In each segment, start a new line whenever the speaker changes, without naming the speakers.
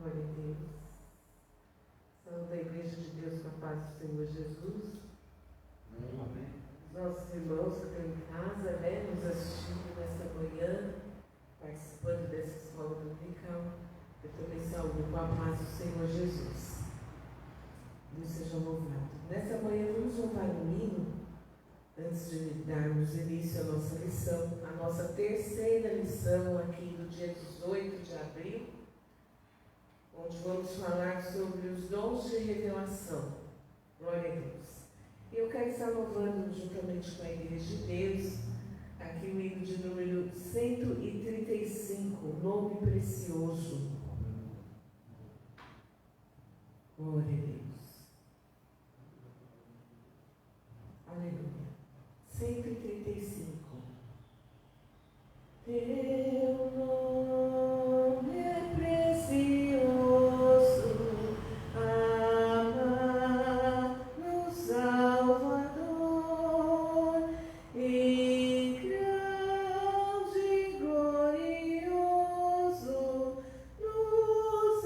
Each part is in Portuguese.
Glória a Deus. Saúde a Igreja de Deus com a paz do Senhor Jesus.
Amém.
Os nossos irmãos que estão em casa, nos assistindo nesta manhã, participando dessa escola dominical, eu também saúdo com a paz do Senhor Jesus. Deus seja louvado. Nessa manhã vamos louvar um hino, antes de darmos início à nossa lição, a nossa terceira lição aqui no dia 18 de abril, onde vamos falar sobre os dons de revelação. Glória a Deus. Eu quero estar louvando juntamente com a Igreja de Deus, aqui o hino de número 135, Nome Precioso. Glória a Deus. Aleluia. 135. Teu nome é precioso, amado Salvador, e grande e glorioso, nos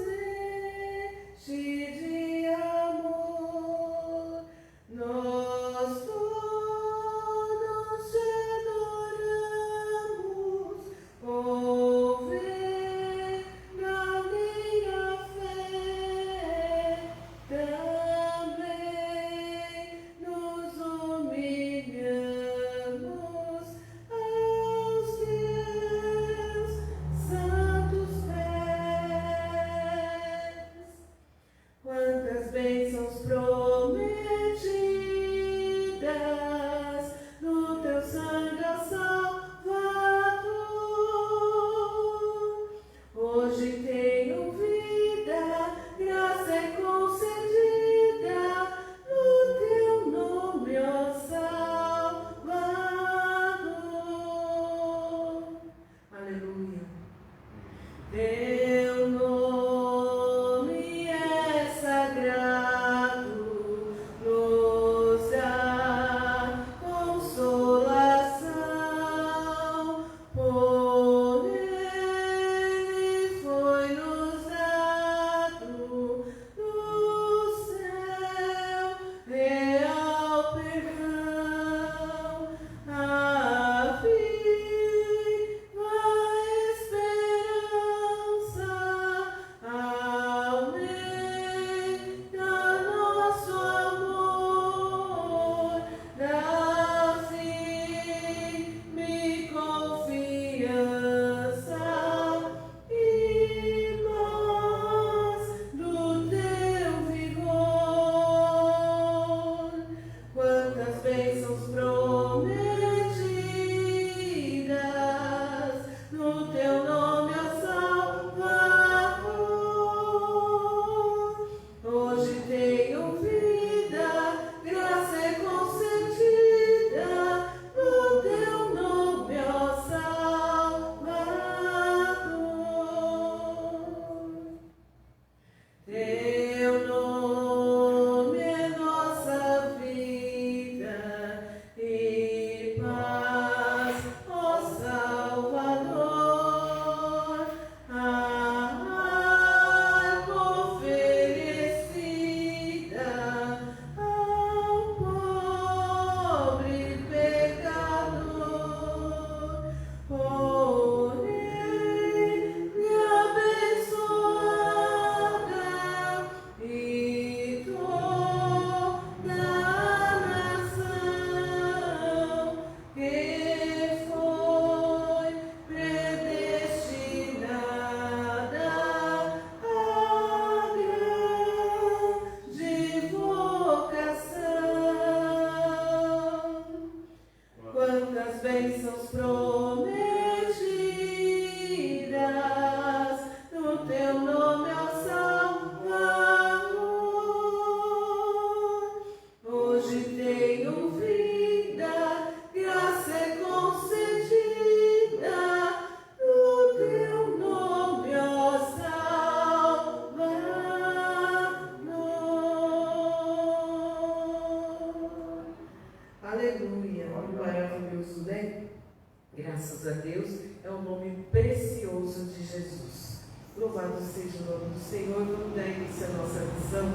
enche de amor. Nós todos te adoramos, ouve na minha fé, também nos humilhamos aos teus santos pés. Quantas bênçãos prometidas no teu sangue, ó Salvador. Hoje tenho vida, graça é concedida no teu nome, ó Salvador. Aleluia. Teu nome é sagrado, nos dá consolação, por ele foi nos dado no céu real perdão, a viva esperança Louvado seja o nome do Senhor. Vamos dar início à nossa lição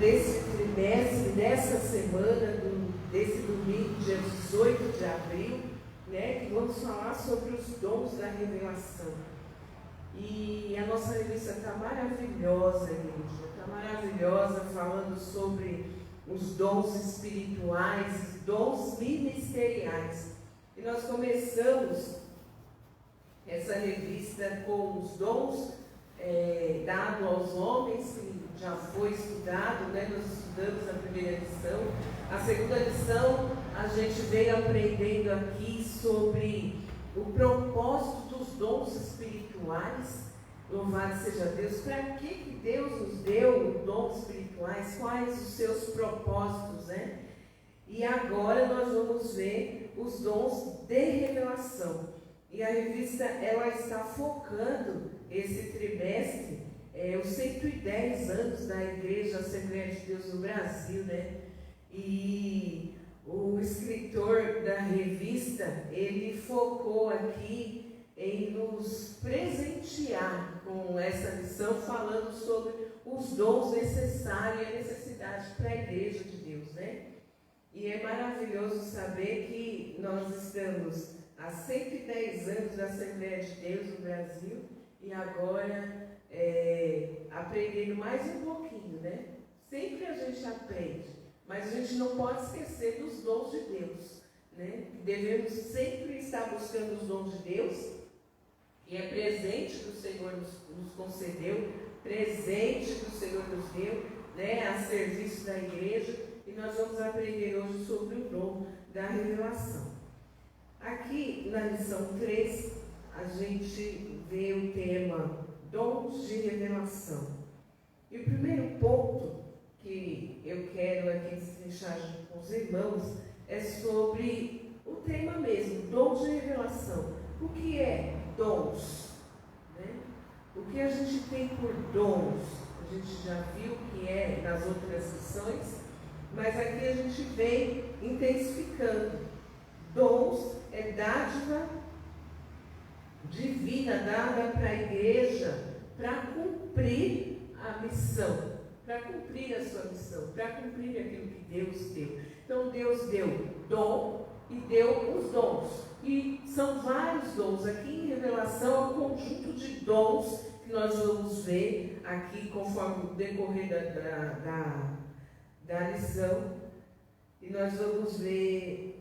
desse trimestre, dessa semana, desse domingo, dia 18 de abril, né, que vamos falar sobre os dons da revelação. E a nossa revista está maravilhosa, igreja, está maravilhosa, falando sobre os dons espirituais, dons ministeriais. E nós começamos essa revista com os dons dados aos homens, que já foi estudado, né? Nós estudamos a primeira lição. A segunda lição, a gente veio aprendendo aqui sobre o propósito dos dons espirituais. Louvado seja Deus. Para que Deus nos deu dons espirituais? Quais os seus propósitos, né? E agora nós vamos ver os dons de revelação. E a revista, ela está focando esse trimestre, os 110 anos da Igreja Assembleia de Deus no Brasil, né? E o escritor da revista, ele focou aqui em nos presentear com essa lição, falando sobre os dons necessários e a necessidade para a Igreja de Deus, né? E é maravilhoso saber que nós estamos há 110 anos da Assembleia de Deus no Brasil e agora aprendendo mais um pouquinho, né? Sempre a gente aprende, mas a gente não pode esquecer dos dons de Deus, né? Devemos sempre estar buscando os dons de Deus, e é presente que o Senhor nos concedeu, presente que o Senhor nos deu, né? A serviço da igreja, e nós vamos aprender hoje sobre o dom da revelação. Aqui na lição 3, a gente vê o tema dons de revelação. E o primeiro ponto que eu quero aqui deixar junto com os irmãos é sobre o tema mesmo, dons de revelação. O que é dons? Né? O que a gente tem por dons? A gente já viu que é nas outras lições, mas aqui a gente vem intensificando. Dons é dádiva divina dada para a igreja para cumprir a missão, para cumprir a sua missão, para cumprir aquilo que Deus deu. Então Deus deu dom e deu os dons. E são vários dons. Aqui em revelação é um conjunto de dons que nós vamos ver aqui conforme o decorrer da lição. E nós vamos ver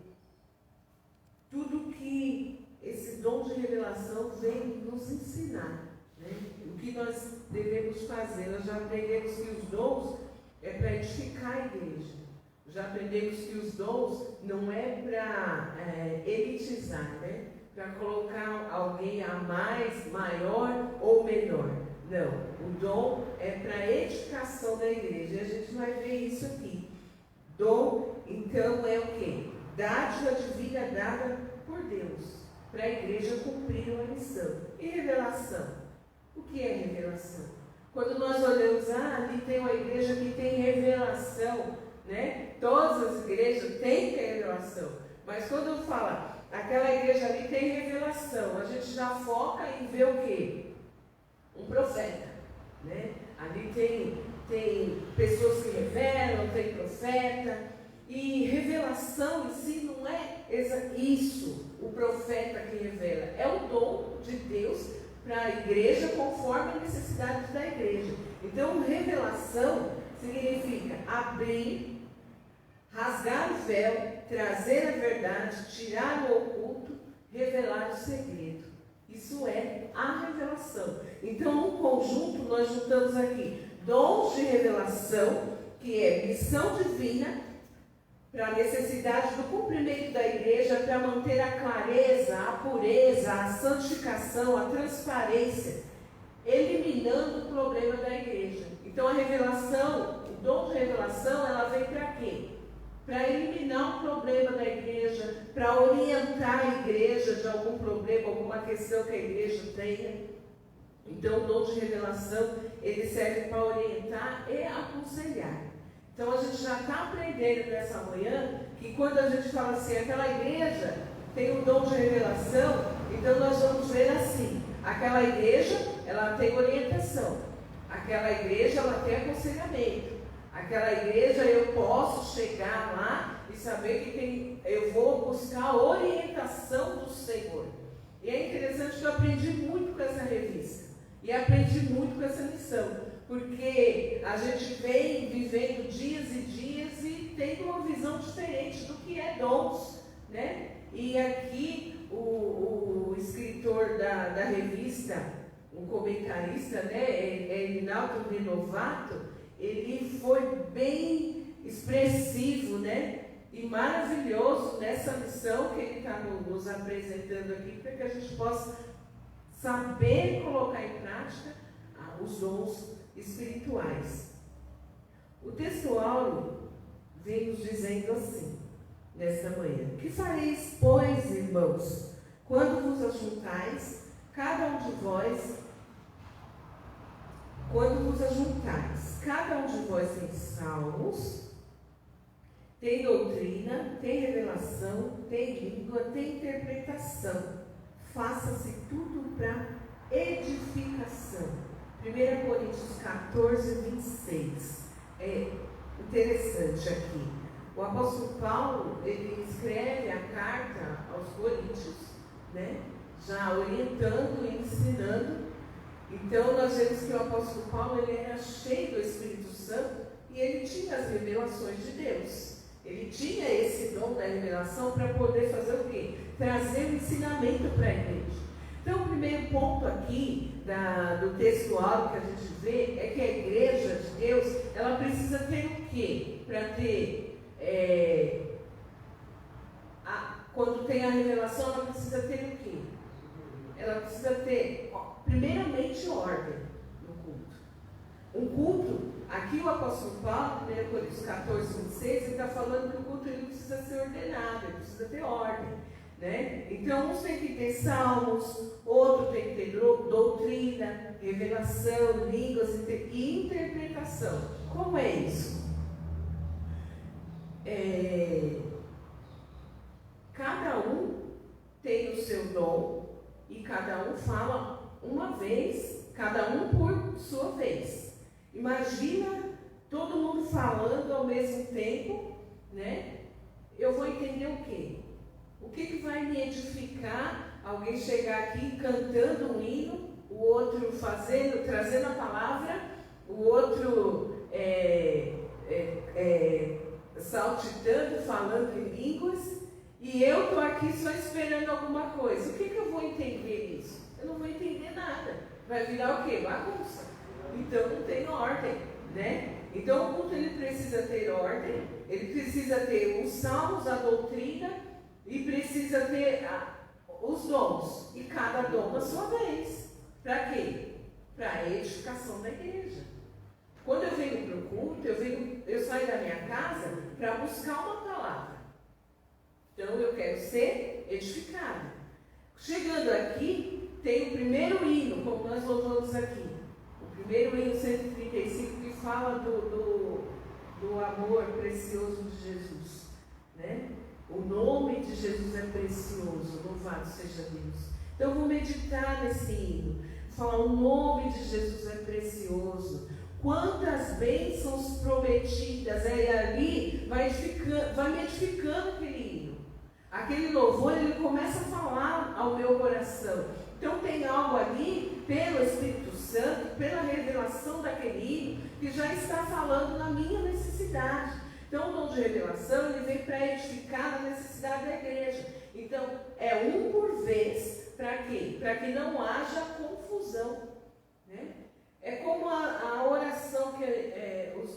tudo que esse dom de revelação vem nos ensinar, né? O que nós devemos fazer. Nós já aprendemos que os dons é para edificar a igreja. Já aprendemos que os dons não é para elitizar, né? Para colocar alguém a mais, maior ou menor. Não, o dom é para a edificação da igreja. E a gente vai ver isso aqui. Dom, então, é o quê? Dádiva divina dada por Deus, para a igreja cumprir uma missão. E revelação? O que é revelação? Quando nós olhamos, ali tem uma igreja que tem revelação, né? Todas as igrejas têm que ter revelação. Mas quando fala, aquela igreja ali tem revelação, a gente já foca em ver o quê? Um profeta, né? Ali tem pessoas que revelam, tem profeta. E revelação em si não é isso, o profeta que revela. É o dom de Deus para a igreja conforme a necessidade da igreja. Então, revelação significa abrir, rasgar o véu, trazer a verdade, tirar o oculto, revelar o segredo. Isso é a revelação. Então, no conjunto, nós juntamos aqui dons de revelação, que é missão divina, para a necessidade do cumprimento da igreja, para manter a clareza, a pureza, a santificação, a transparência, eliminando o problema da igreja. Então a revelação, o dom de revelação, ela vem para quê? Para eliminar o problema da igreja, para orientar a igreja de algum problema, alguma questão que a igreja tenha. Então o dom de revelação, ele serve para orientar e aconselhar. Então a gente já está aprendendo nessa manhã que quando a gente fala assim, aquela igreja tem um dom de revelação, então nós vamos ver assim, aquela Aquela igreja, ela tem orientação. Aquela igreja, ela tem aconselhamento. Aquela igreja, eu posso chegar lá e saber que eu vou buscar a orientação do Senhor. E é interessante que eu aprendi muito com essa revista. E aprendi muito com essa lição. Porque a gente vem vivendo dias e dias e tendo uma visão diferente do que é dons, né? E aqui o escritor da revista, um comentarista, né, Rinaldo Renovato, ele foi bem expressivo, né? E maravilhoso nessa lição que ele está nos apresentando aqui, para que a gente possa saber colocar em prática os dons espirituais. O texto áureo vem nos dizendo assim, nesta manhã: que fareis, pois, irmãos, quando vos ajuntais, cada um de vós tem salmos, tem doutrina, tem revelação, tem língua, tem interpretação. Faça-se tudo para edificação. 1 Coríntios 14, 26. É interessante aqui. O apóstolo Paulo, ele escreve a carta aos Coríntios, né? Já orientando e ensinando. Então, nós vemos que o apóstolo Paulo, ele era cheio do Espírito Santo e ele tinha as revelações de Deus. Ele tinha esse dom da revelação para poder fazer o quê? Trazer o ensinamento para a igreja. Então, o primeiro ponto aqui do texto áureo que a gente vê é que a igreja de Deus, ela precisa ter o quê? Para ter, quando tem a revelação, ela precisa ter o quê? Ela precisa ter, primeiramente, ordem no culto. Um culto, aqui o apóstolo Paulo, 1 Coríntios 14, 26, ele está falando que o culto ele precisa ser ordenado, ele precisa ter ordem. Né? Então, uns tem que ter salmos, outro tem que ter doutrina, revelação, línguas e interpretação. Como é isso? Cada um tem o seu dom e cada um fala uma vez, cada um por sua vez. Imagina todo mundo falando ao mesmo tempo, né? Eu vou entender o quê? O que vai me edificar? Alguém chegar aqui cantando um hino, o outro trazendo a palavra, o outro saltitando, falando em línguas, e eu estou aqui só esperando alguma coisa. O que eu vou entender nisso? Eu não vou entender nada. Vai virar o quê? Bagunça. Então não tem ordem, né? Então o culto ele precisa ter ordem, ele precisa ter os salmos, a doutrina, e precisa ter os dons, e cada dom a sua vez. Para quê? Para a edificação da igreja. Quando eu venho para o culto, eu saio da minha casa para buscar uma palavra. Então eu quero ser edificado. Chegando aqui, tem o primeiro hino, como nós louvamos aqui. O primeiro hino 135, que fala do amor precioso de Jesus, né? O nome de Jesus é precioso, louvado seja Deus. Então eu vou meditar nesse hino, falar: o nome de Jesus é precioso. Quantas bênçãos prometidas, ali vai me edificando aquele hino. Aquele louvor, ele começa a falar ao meu coração. Então tem algo ali, pelo Espírito Santo, pela revelação daquele hino, que já está falando na minha necessidade. Então, o dom de revelação, ele vem para edificar a necessidade da igreja. Então, é um por vez, para quê? Para que não haja confusão, né? É como a oração que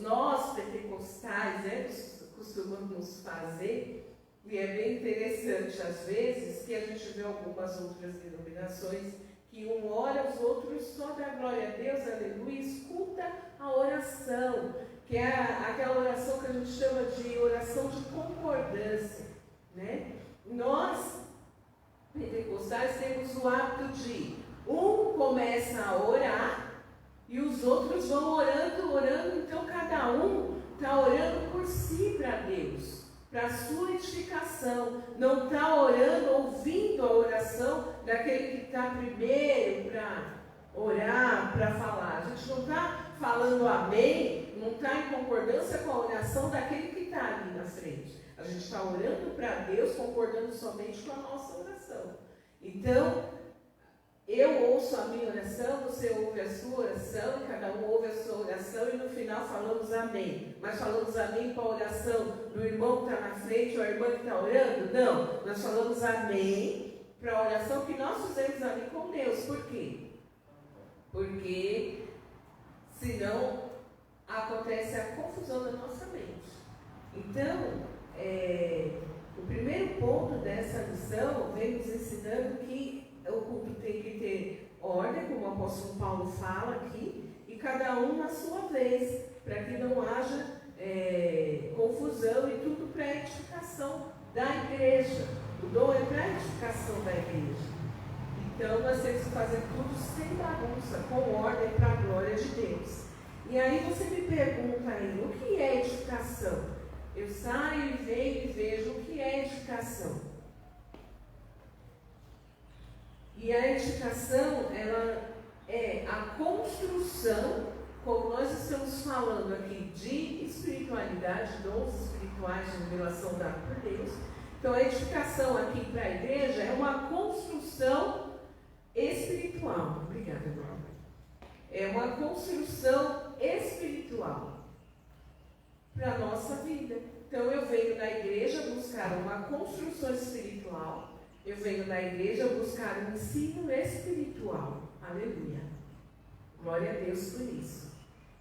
nós pentecostais, né, costumamos fazer, e é bem interessante, às vezes, que a gente vê algumas outras denominações, que um ora, os outros só dá glória a Deus, aleluia, escuta a oração, que é aquela oração que a gente chama de oração de concordância, né? Nós, pentecostais, temos o hábito de um começa a orar e os outros vão orando, então cada um está orando por si para Deus. para a sua edificação. Não está orando, ouvindo a oração daquele que está primeiro para orar, para falar. A gente não está falando amém, não está em concordância com a oração daquele que está ali na frente. A gente está orando para Deus, concordando somente com a nossa oração. Então, eu ouço a minha oração, você ouve a sua oração, cada um ouve a sua oração e no final falamos amém. Mas falamos amém para a oração do irmão que está na frente ou a irmã que está orando? Não, nós falamos amém para a oração que nós fizemos ali com Deus. Por quê? Porque senão acontece a confusão da nossa mente. Então, o primeiro ponto dessa lição vem nos ensinando que o culto tem que ter ordem, como o apóstolo Paulo fala aqui, e cada um na sua vez, para que não haja confusão e tudo para a edificação da igreja. O dom é para a edificação da igreja. Então nós temos que fazer tudo sem bagunça, com ordem para a glória de Deus. E aí você me pergunta aí, o que é edificação? Eu saio e venho e vejo o que é edificação. E a edificação, ela é a construção, como nós estamos falando aqui, de espiritualidade, dons espirituais de revelação dada por Deus. Então a edificação aqui para a igreja é uma construção espiritual. Obrigada, irmão. É uma construção espiritual para a nossa vida. Então eu venho na igreja buscar uma construção espiritual. Eu venho na igreja buscar um ensino espiritual. Aleluia. Glória a Deus por isso.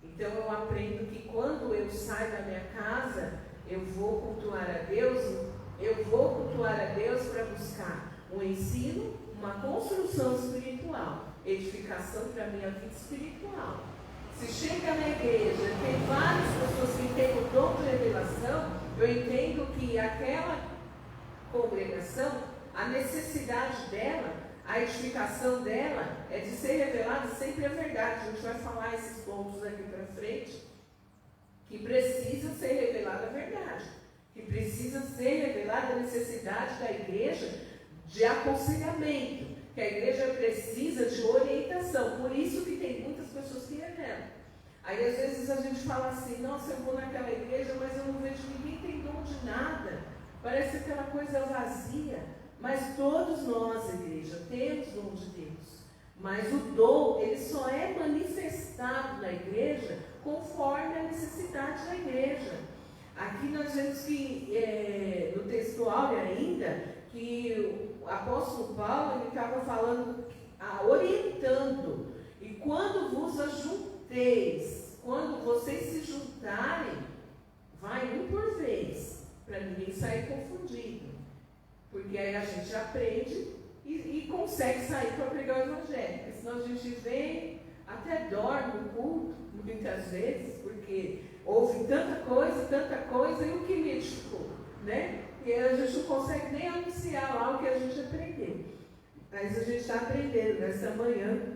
Então eu aprendo que quando eu saio da minha casa, eu vou cultuar a Deus. Eu vou cultuar a Deus para buscar um ensino, uma construção espiritual, edificação para a minha vida espiritual. Se chega na igreja, tem várias pessoas que têm o dom de revelação, eu entendo que aquela congregação, a necessidade dela, a edificação dela é de ser revelada sempre a verdade. A gente vai falar esses pontos aqui para frente, que precisa ser revelada a verdade, que precisa ser revelada a necessidade da igreja de aconselhamento, que a igreja precisa de orientação. Por isso que tem muitas pessoas que revelam. Aí às vezes a gente fala assim, nossa, eu vou naquela igreja, mas eu não vejo ninguém tem dom de nada, parece aquela coisa vazia. Mas todos nós, igreja, temos dom de Deus. Mas o dom, ele só é manifestado na igreja conforme a necessidade da igreja. Aqui nós vemos que, no textual ainda, que o apóstolo Paulo, ele estava falando, orientando. E quando vos ajunteis, quando vocês se juntarem, vai um por vez, para ninguém sair confundido. Porque aí a gente aprende e consegue sair para pregar o evangelho. Porque senão a gente vem, até dorme no culto, muitas vezes, porque ouve tanta coisa, e o que me edificou, né? E a gente não consegue nem anunciar lá o que a gente aprendeu. Mas a gente está aprendendo nessa manhã,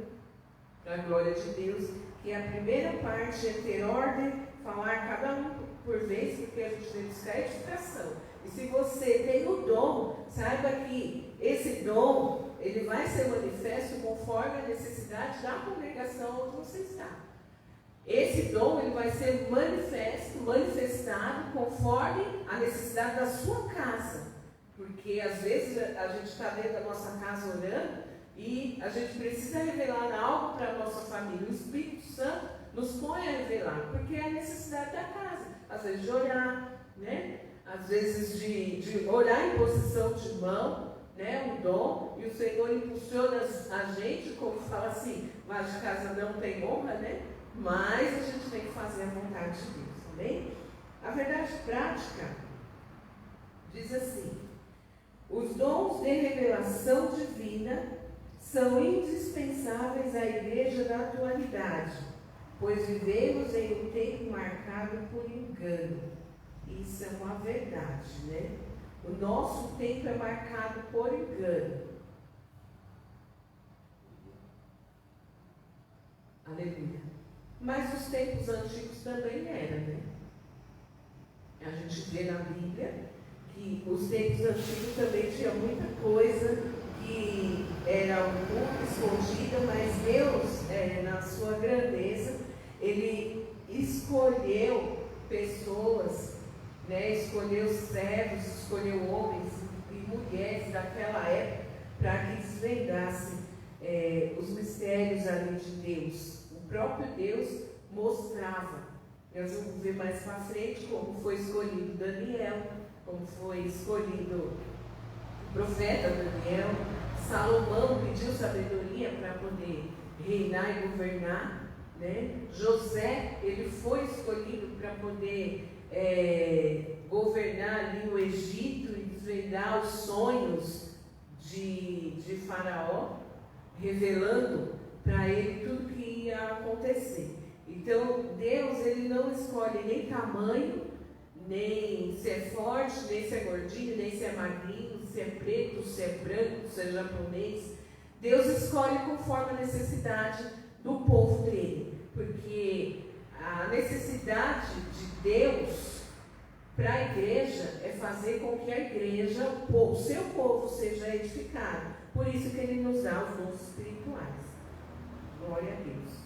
para a glória de Deus, que a primeira parte é ter ordem, falar cada um por vez, porque a gente tem que buscar edificação. E se você tem o dom, saiba que esse dom, ele vai ser manifesto conforme a necessidade da congregação onde você está. Esse dom, ele vai ser manifestado conforme a necessidade da sua casa. Porque às vezes a gente está dentro da nossa casa orando e a gente precisa revelar algo para a nossa família. O Espírito Santo nos põe a revelar, porque é a necessidade da casa. Às vezes de orar, né? Às vezes de orar em posição de mão, né? O dom, e o Senhor impulsiona a gente, como fala assim, mas de casa não tem honra, né? Mas a gente tem que fazer a vontade de Deus, amém? A verdade prática diz assim: os dons de revelação divina são indispensáveis à igreja da atualidade, pois vivemos em um tempo marcado por engano. Isso é uma verdade, né? O nosso tempo é marcado por engano. Aleluia. Mas os tempos antigos também eram, né? A gente vê na Bíblia que os tempos antigos também tinha muita coisa que era um pouco escondida, mas Deus, na sua grandeza, Ele escolheu pessoas, né, escolheu servos, escolheu homens e mulheres daquela época para que desvendassem os mistérios ali de Deus. O próprio Deus mostrava. Nós vamos ver mais para frente como foi escolhido Daniel, como foi escolhido o profeta Daniel. Salomão pediu sabedoria para poder reinar e governar, né? José, ele foi escolhido para poder governar ali o Egito e desvendar os sonhos de Faraó, revelando para ele tudo que ia acontecer. Então, Deus, ele não escolhe nem tamanho, nem se é forte, nem se é gordinho, nem se é magrinho, se é preto, se é branco, se é japonês. Deus escolhe conforme a necessidade do povo dele, porque a necessidade de Deus para a igreja é fazer com que a igreja, o seu povo, seja edificado. Por isso que ele nos dá os dons espirituais. Glória a Deus.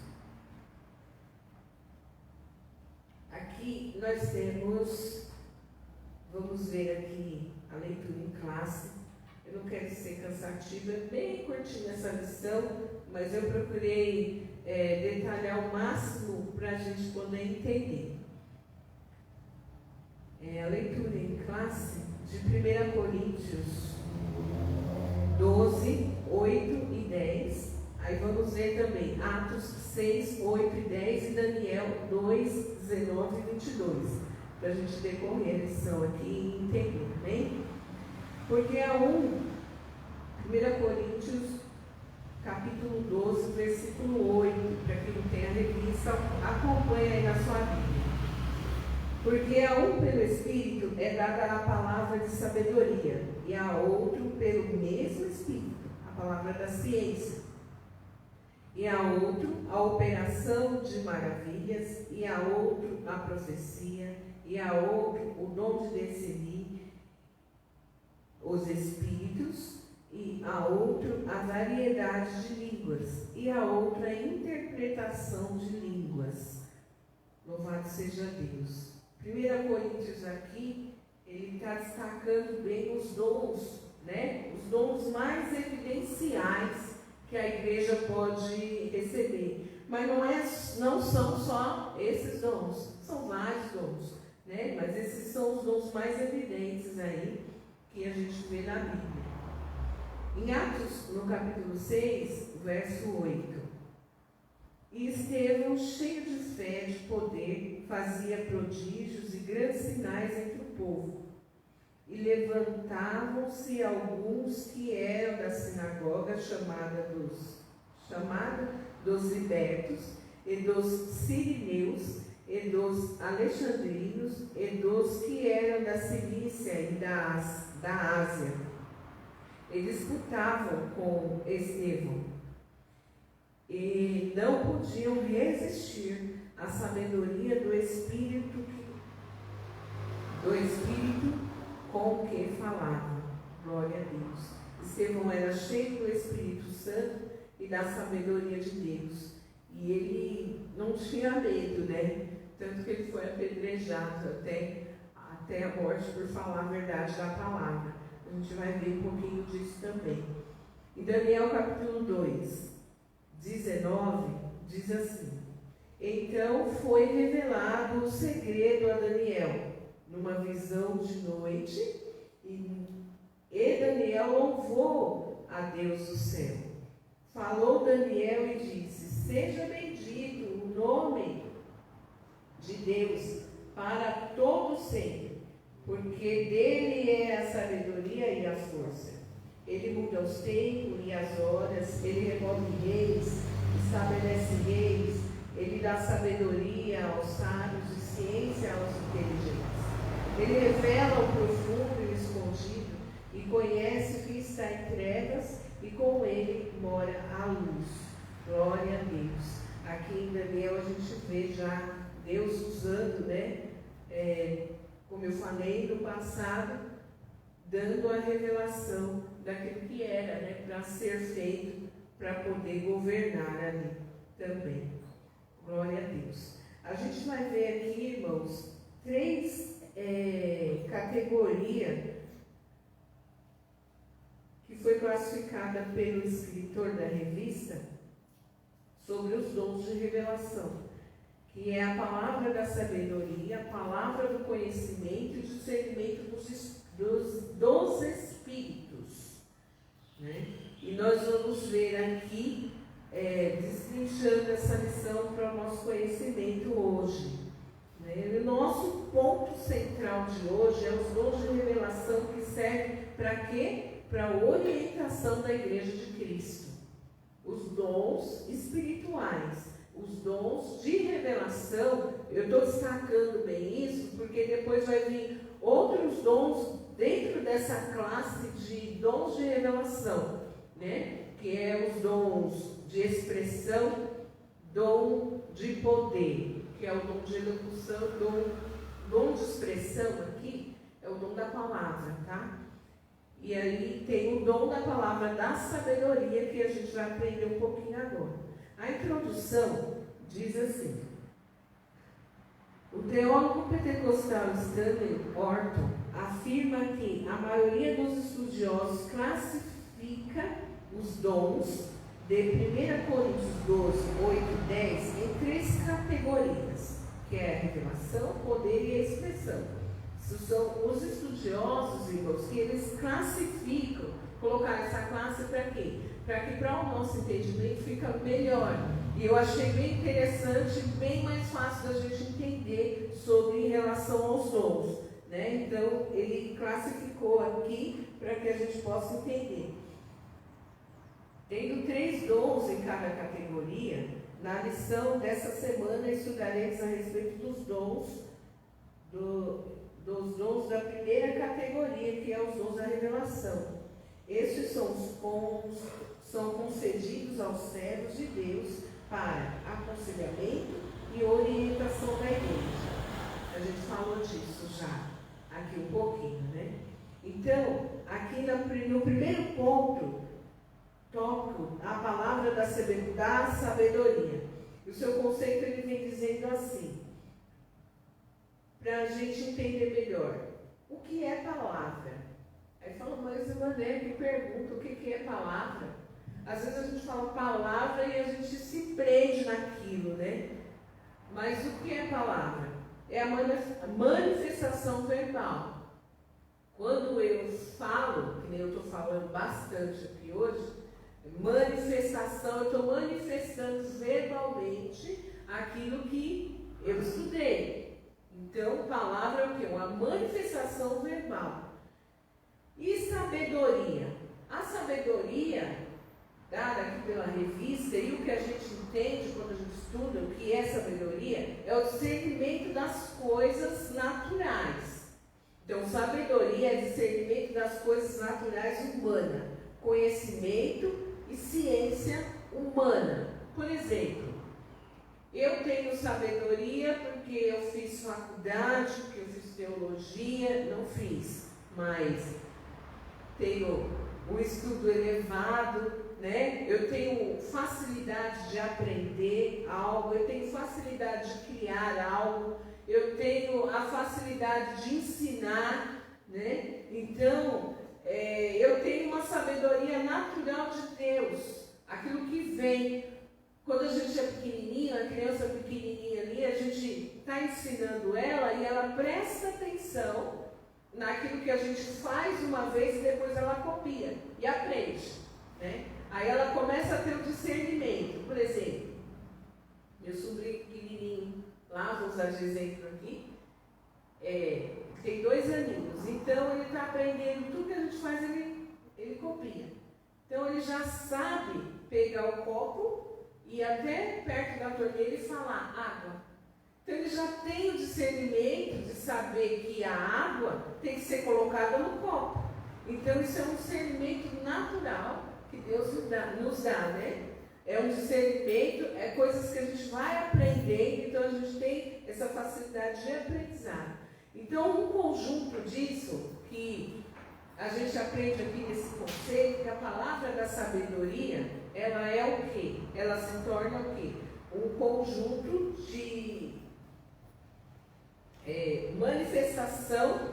Aqui nós temos, vamos ver aqui a leitura em classe. Eu não quero ser cansativa, é bem curtinha essa lição, mas eu procurei detalhar o máximo para a gente poder entender. A leitura em classe de 1 Coríntios 12, 8 e 10. Aí vamos ver também Atos 6, 8 e 10 e Daniel 2, 19 e 22. Para a gente decorrer a lição aqui e entender, bem? Porque 1 Coríntios, capítulo 12, versículo 8, para quem não tem a revista, acompanha aí na sua Bíblia. Porque a um pelo Espírito é dada a palavra de sabedoria, e a outro pelo mesmo Espírito, a palavra da ciência, e a outro a operação de maravilhas, e a outro a profecia, e a outro o dom de discernir os espíritos, e a outro a variedade de línguas, e a outra a interpretação de línguas. Louvado seja Deus. 1 Coríntios aqui, ele está destacando bem os dons, né? Os dons mais evidenciais que a igreja pode receber. Mas não são só esses dons, são vários dons, né? Mas esses são os dons mais evidentes aí que a gente vê na Bíblia. Em Atos, no capítulo 6, verso 8. E Estevão, cheio de fé, de poder, fazia prodígios e grandes sinais entre o povo. E levantavam-se alguns que eram da sinagoga chamada dos libertos, e dos sirineus, e dos alexandrinos, e dos que eram da Cilícia e da Ásia. E disputavam com Estevão. E não podiam resistir à sabedoria do Espírito com que falavam. Glória a Deus. Estevão era cheio do Espírito Santo e da sabedoria de Deus. E ele não tinha medo, né? Tanto que ele foi apedrejado até a morte por falar a verdade da palavra. A gente vai ver um pouquinho disso também. Em Daniel capítulo 2, 19, diz assim: Então foi revelado o segredo a Daniel, numa visão de noite, e Daniel louvou a Deus do céu. Falou Daniel e disse: Seja bendito o nome de Deus para todo sempre, porque dele é a sabedoria e a força. Ele muda os tempos e as horas, ele remove reis, estabelece reis, ele dá sabedoria aos sábios e ciência aos inteligentes. Ele revela o profundo e o escondido, e conhece o que está em trevas, e com ele mora a luz. Glória a Deus. Aqui em Daniel a gente vê já Deus usando, né? Como eu falei no passado, dando a revelação daquilo que era, né, para ser feito, para poder governar ali também. Glória a Deus. A gente vai ver aqui, irmãos, 3 categorias que foi classificada pelo escritor da revista sobre os dons de revelação, que é a palavra da sabedoria, a palavra do conhecimento e discernimento dos espíritos, né? E nós vamos ver aqui, destrinchando essa lição para o nosso conhecimento hoje, né? E o nosso ponto central de hoje é os dons de revelação, que servem para quê? Para a orientação da Igreja de Cristo. Os dons espirituais, os dons de revelação, eu estou destacando bem isso, porque depois vai vir outros dons dentro dessa classe de dons de revelação, né? Que é os dons de expressão, dom de poder, que é o dom de elocução, dom de expressão aqui é o dom da palavra, tá? E aí tem o dom da palavra da sabedoria, que a gente vai aprender um pouquinho agora. A introdução diz assim: o teólogo pentecostal Stanley Orton afirma que a maioria dos estudiosos classifica os dons de 1 Coríntios 12, 8 e 10 em 3 categorias, que é a revelação, poder e a expressão. Isso são os estudiosos, irmãos, que eles classificam, colocaram essa classe para quê? Para que para o nosso entendimento fica melhor. E eu achei bem interessante, bem mais fácil da gente entender sobre em relação aos dons, né? Então, ele classificou aqui para que a gente possa entender. Tendo 3 dons em cada categoria, na lição dessa semana estudaremos a respeito dos dons da primeira categoria, que é os dons da revelação. Estes são concedidos aos servos de Deus para aconselhamento e orientação da igreja. A gente falou disso já aqui um pouquinho, né? Então, aqui no primeiro ponto, toco a palavra da sabedoria. E o seu conceito ele vem dizendo assim, para a gente entender melhor: o que é palavra? Aí fala, mas Mané me pergunta o que é palavra. Às vezes a gente fala palavra e a gente se prende naquilo, né? Mas o que é palavra? É a manifestação verbal. Quando eu falo, que nem eu estou falando bastante aqui hoje, manifestação, eu estou manifestando verbalmente aquilo que eu estudei. Então, palavra é o quê? Uma manifestação verbal. E sabedoria? A sabedoria, dada aqui pela revista, e o que a gente entende quando a gente estuda o que é sabedoria, é o discernimento das coisas naturais. Então, sabedoria é discernimento das coisas naturais humanas, conhecimento e ciência humana. Por exemplo, eu tenho sabedoria porque eu fiz faculdade, porque eu fiz teologia, não fiz, mas tenho um estudo elevado, né? Eu tenho facilidade de aprender algo, eu tenho facilidade de criar algo, eu tenho a facilidade de ensinar, né? Então, eu tenho uma sabedoria natural de Deus, aquilo que vem. Quando a gente é pequenininho, a criança pequenininha ali, a gente está ensinando ela e ela presta atenção naquilo que a gente faz uma vez e depois ela copia e aprende, né? Aí ela começa a ter o discernimento. Por exemplo, meu sobrinho pequenininho, lá, vou usar de exemplo aqui, tem 2 aninhos, então ele está aprendendo, tudo que a gente faz ele copia. Então ele já sabe pegar o copo e até perto da torneira e falar água. Então ele já tem o discernimento de saber que a água tem que ser colocada no copo. Então isso é um discernimento natural que Deus nos dá, né? É um discernimento, é coisas que a gente vai aprendendo, então a gente tem essa facilidade de aprendizado. Então um conjunto disso que a gente aprende aqui nesse conceito que a palavra da sabedoria, ela é o quê? Ela se torna o quê? Um conjunto de manifestação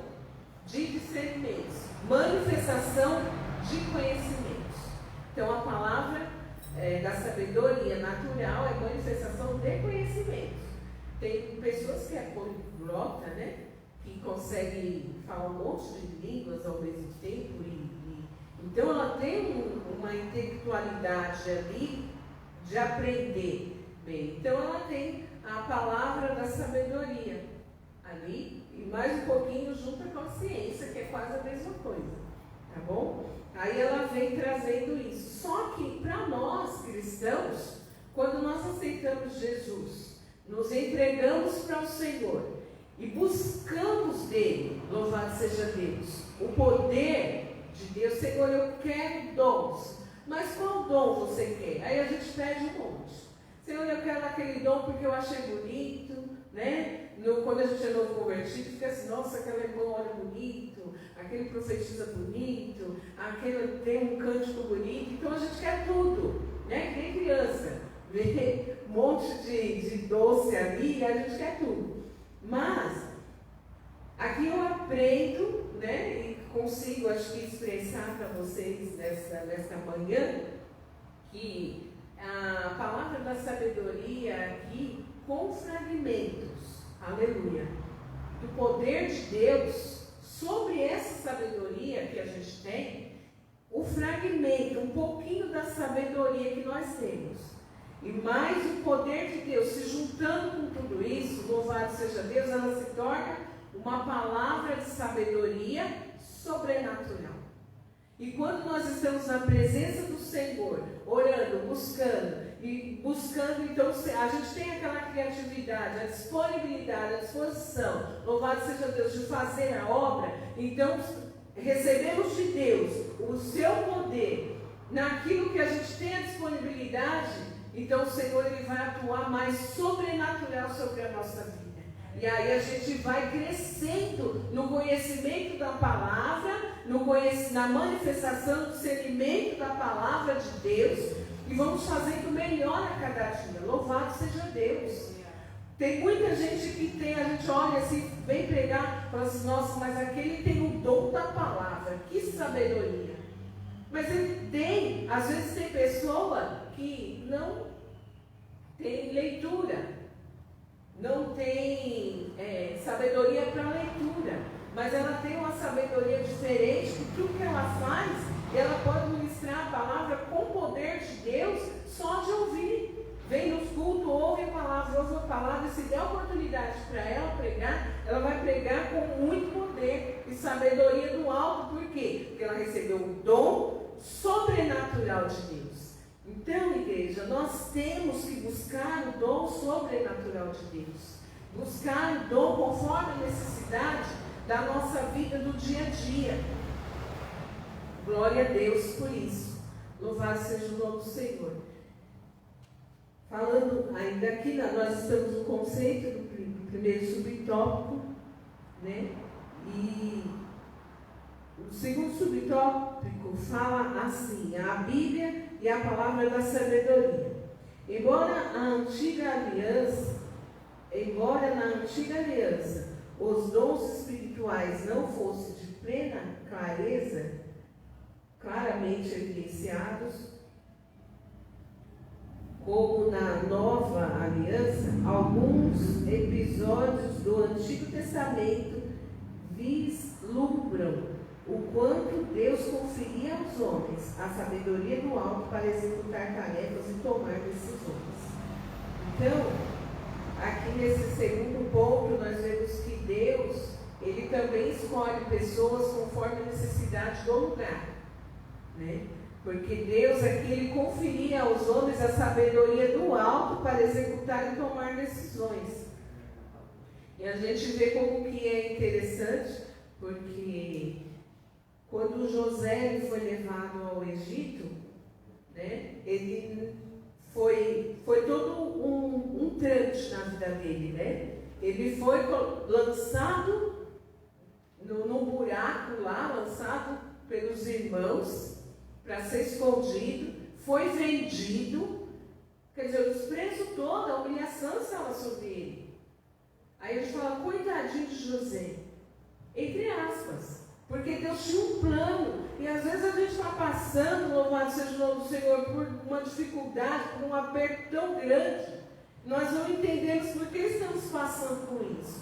de discernimentos, manifestação de conhecimentos. Então a palavra da sabedoria natural é manifestação de conhecimentos. Tem pessoas que é poliglota, né? Que consegue falar um monte de línguas ao mesmo tempo então ela tem uma intelectualidade ali de aprender bem. Então ela tem a palavra da sabedoria ali e mais um pouquinho junto com a ciência, que é quase a mesma coisa, tá bom? Aí ela vem trazendo isso. Só que para nós cristãos, quando nós aceitamos Jesus, nos entregamos para o Senhor e buscamos dele, louvado seja Deus, o poder de Deus. Senhor, eu quero dons, mas qual dom você quer? Aí a gente pede um monte. Senhor, eu quero aquele dom porque eu achei bonito, né? Quando a gente é novo convertido, fica assim, nossa, aquele irmão olha bonito, aquele profetiza bonito, aquele tem um cântico bonito, então a gente quer tudo, né? Que nem criança, vê um monte de doce ali e a gente quer tudo. Mas aqui eu aprendo, né, e consigo, acho que, expressar para vocês nesta manhã, que a palavra da sabedoria aqui, com fragmentos, aleluia, do poder de Deus, sobre essa sabedoria que a gente tem, o fragmento, um pouquinho da sabedoria que nós temos, e mais o poder de Deus se juntando com tudo isso, louvado seja Deus, ela se torna uma palavra de sabedoria sobrenatural. E quando nós estamos na presença do Senhor, orando, buscando, então a gente tem aquela criatividade, a disponibilidade, a disposição, louvado seja Deus, de fazer a obra, então recebemos de Deus o seu poder naquilo que a gente tem a disponibilidade. Então o Senhor ele vai atuar mais sobrenatural sobre a nossa vida. E aí a gente vai crescendo no conhecimento da palavra, na manifestação do discernimento da palavra de Deus, e vamos fazendo melhor a cada dia. Louvado seja Deus. Tem muita gente que tem, a gente olha assim, vem pregar, fala assim, nossa, mas aquele tem o dom da palavra, que sabedoria. Mas ele tem, às vezes tem pessoa que não tem leitura, não tem sabedoria para leitura, mas ela tem uma sabedoria diferente, que tudo que ela faz, ela pode ministrar a palavra com o poder de Deus só de ouvir. Vem nos cultos, ouve a palavra, e se der oportunidade para ela pregar, ela vai pregar com muito poder e sabedoria do alto. Por quê? Porque ela recebeu o dom sobrenatural de Deus. Então, igreja, nós temos que buscar o dom sobrenatural de Deus. Buscar o dom conforme a necessidade da nossa vida do dia a dia. Glória a Deus por isso. Louvado seja o nome do Senhor. Falando ainda aqui, nós estamos no conceito do primeiro subtópico, né? E o segundo subtópico fala assim, a Bíblia e a palavra da sabedoria. Embora na antiga aliança os dons espirituais não fossem de plena clareza, claramente evidenciados, como na nova aliança, alguns episódios do Antigo Testamento vislumbram o quanto Deus conferia aos homens a sabedoria do alto para executar tarefas e tomar decisões. Então, aqui nesse segundo ponto, nós vemos que Deus, Ele também escolhe pessoas conforme a necessidade do lugar, né? Porque Deus aqui, Ele conferia aos homens a sabedoria do alto para executar e tomar decisões. E a gente vê como que é interessante, porque quando José foi levado ao Egito, né, ele foi todo um trâmite na vida dele, né? Ele foi lançado num buraco lá, lançado pelos irmãos para ser escondido, foi vendido. Quer dizer, o desprezo todo, a humilhação estava sobre ele. Aí a gente fala, coitadinho de José, entre aspas, porque Deus tinha um plano. E às vezes a gente está passando, louvado seja o nome do Senhor, por uma dificuldade, por um aperto tão grande, nós não entendemos por que estamos passando por isso.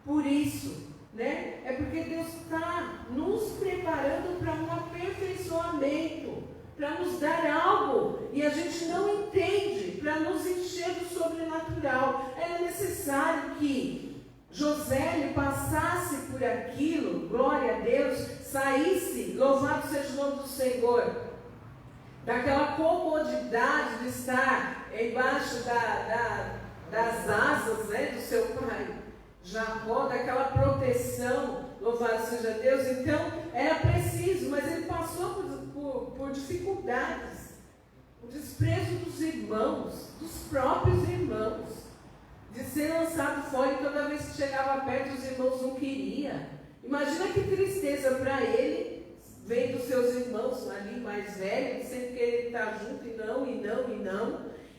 Por isso, né? É porque Deus está nos preparando para um aperfeiçoamento, para nos dar algo, e a gente não entende, para nos encher do sobrenatural. Era necessário que José ele passasse por aquilo, glória a Deus, saísse, louvado seja o nome do Senhor, daquela comodidade de estar embaixo das asas, né, do seu pai Jacó, daquela proteção, louvado seja Deus. Então era preciso, mas ele passou por dificuldades, o desprezo dos irmãos, dos próprios irmãos, de ser lançado fora, e toda vez que chegava perto os irmãos não queriam. Imagina que tristeza para ele, vendo seus irmãos ali mais velhos, sempre querer estar junto,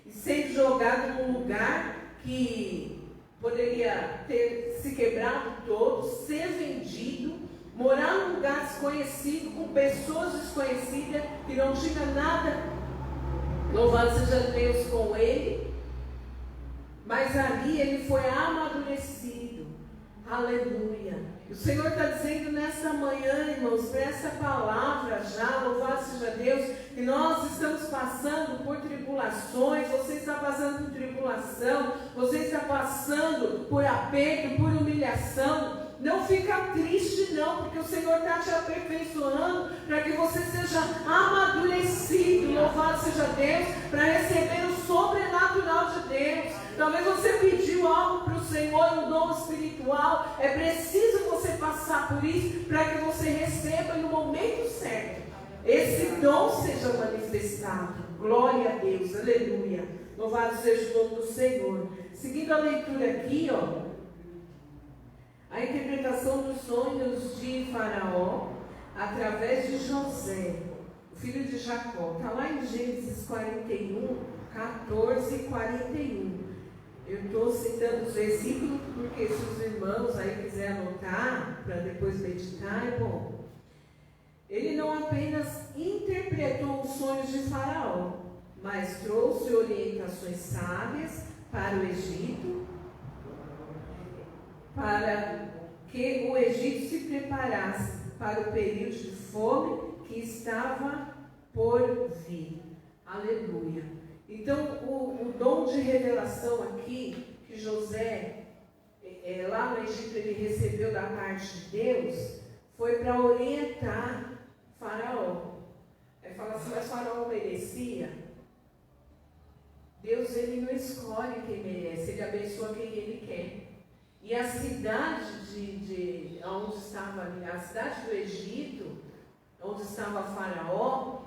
e sendo jogado num lugar que poderia ter se quebrado todo, ser vendido, morar num lugar desconhecido, com pessoas desconhecidas, que não tinha nada, louvado seja Deus, com ele, mas ali ele foi amadurecido, aleluia. O Senhor está dizendo nessa manhã, irmãos, para essa palavra já, louvado seja Deus, que nós estamos passando por tribulações, você está passando por tribulação, você está passando por aperto, por humilhação. Não fica triste não, porque o Senhor está te aperfeiçoando para que você seja amadurecido, louvado seja Deus, para receber o sobrenatural de Deus. Talvez você pediu algo para o Senhor, um dom espiritual, é preciso você passar por isso, para que você receba no momento certo, esse dom seja manifestado. Glória a Deus, aleluia, louvado seja o nome do Senhor. Seguindo a leitura aqui, a interpretação dos sonhos de Faraó, através de José, o filho de Jacó, está lá em Gênesis 41, 14 e 41. Eu estou citando os versículos porque se os irmãos aí quiserem anotar, para depois meditar, é bom. Ele não apenas interpretou os sonhos de Faraó, mas trouxe orientações sábias para o Egito, para que o Egito se preparasse para o período de fome que estava por vir. Aleluia. Então, o dom de revelação aqui, que José, lá no Egito, ele recebeu da parte de Deus, foi para orientar Faraó. Aí fala assim, mas Faraó merecia? Deus, ele não escolhe quem merece, ele abençoa quem ele quer. E a cidade onde estava ali, a cidade do Egito, onde estava Faraó,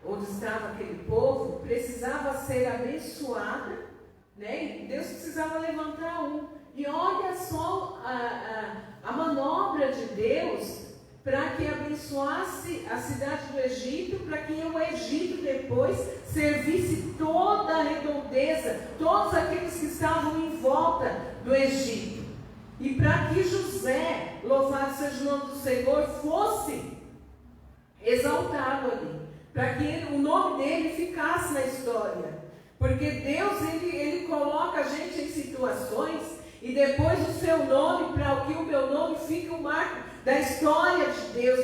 onde estava aquele povo, precisava ser abençoada, né? E Deus precisava levantar um. E olha só a manobra de Deus para que abençoasse a cidade do Egito, para que o Egito depois servisse toda a redondeza, todos aqueles que estavam em volta do Egito. E para que José, louvado seja o nome do Senhor, fosse exaltado ali, para que o nome dele ficasse na história. Porque Deus, ele coloca a gente em situações, e depois o seu nome, para que o meu nome fique um marco da história de Deus,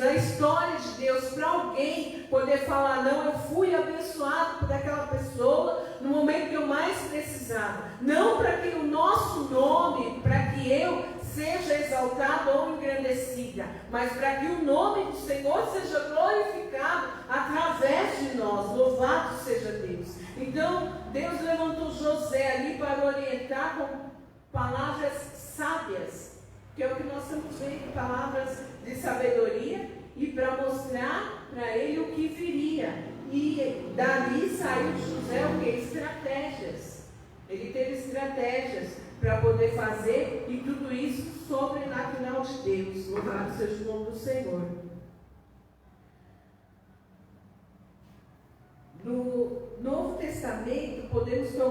para alguém poder falar, não, eu fui abençoado por aquela pessoa no momento que eu mais precisava. Não para que o nosso nome, para que eu seja exaltado ou engrandecida, mas para que o nome do Senhor seja glorificado através de nós. Louvado seja Deus. Então, Deus levantou José ali para orientar com palavras sábias, que é o que nós estamos vendo, palavras de sabedoria, e para mostrar para ele o que viria. E dali saiu de José o que? Estratégias. Ele teve estratégias para poder fazer, e tudo isso sobrenatural de Deus. Louvado seja o nome do Senhor.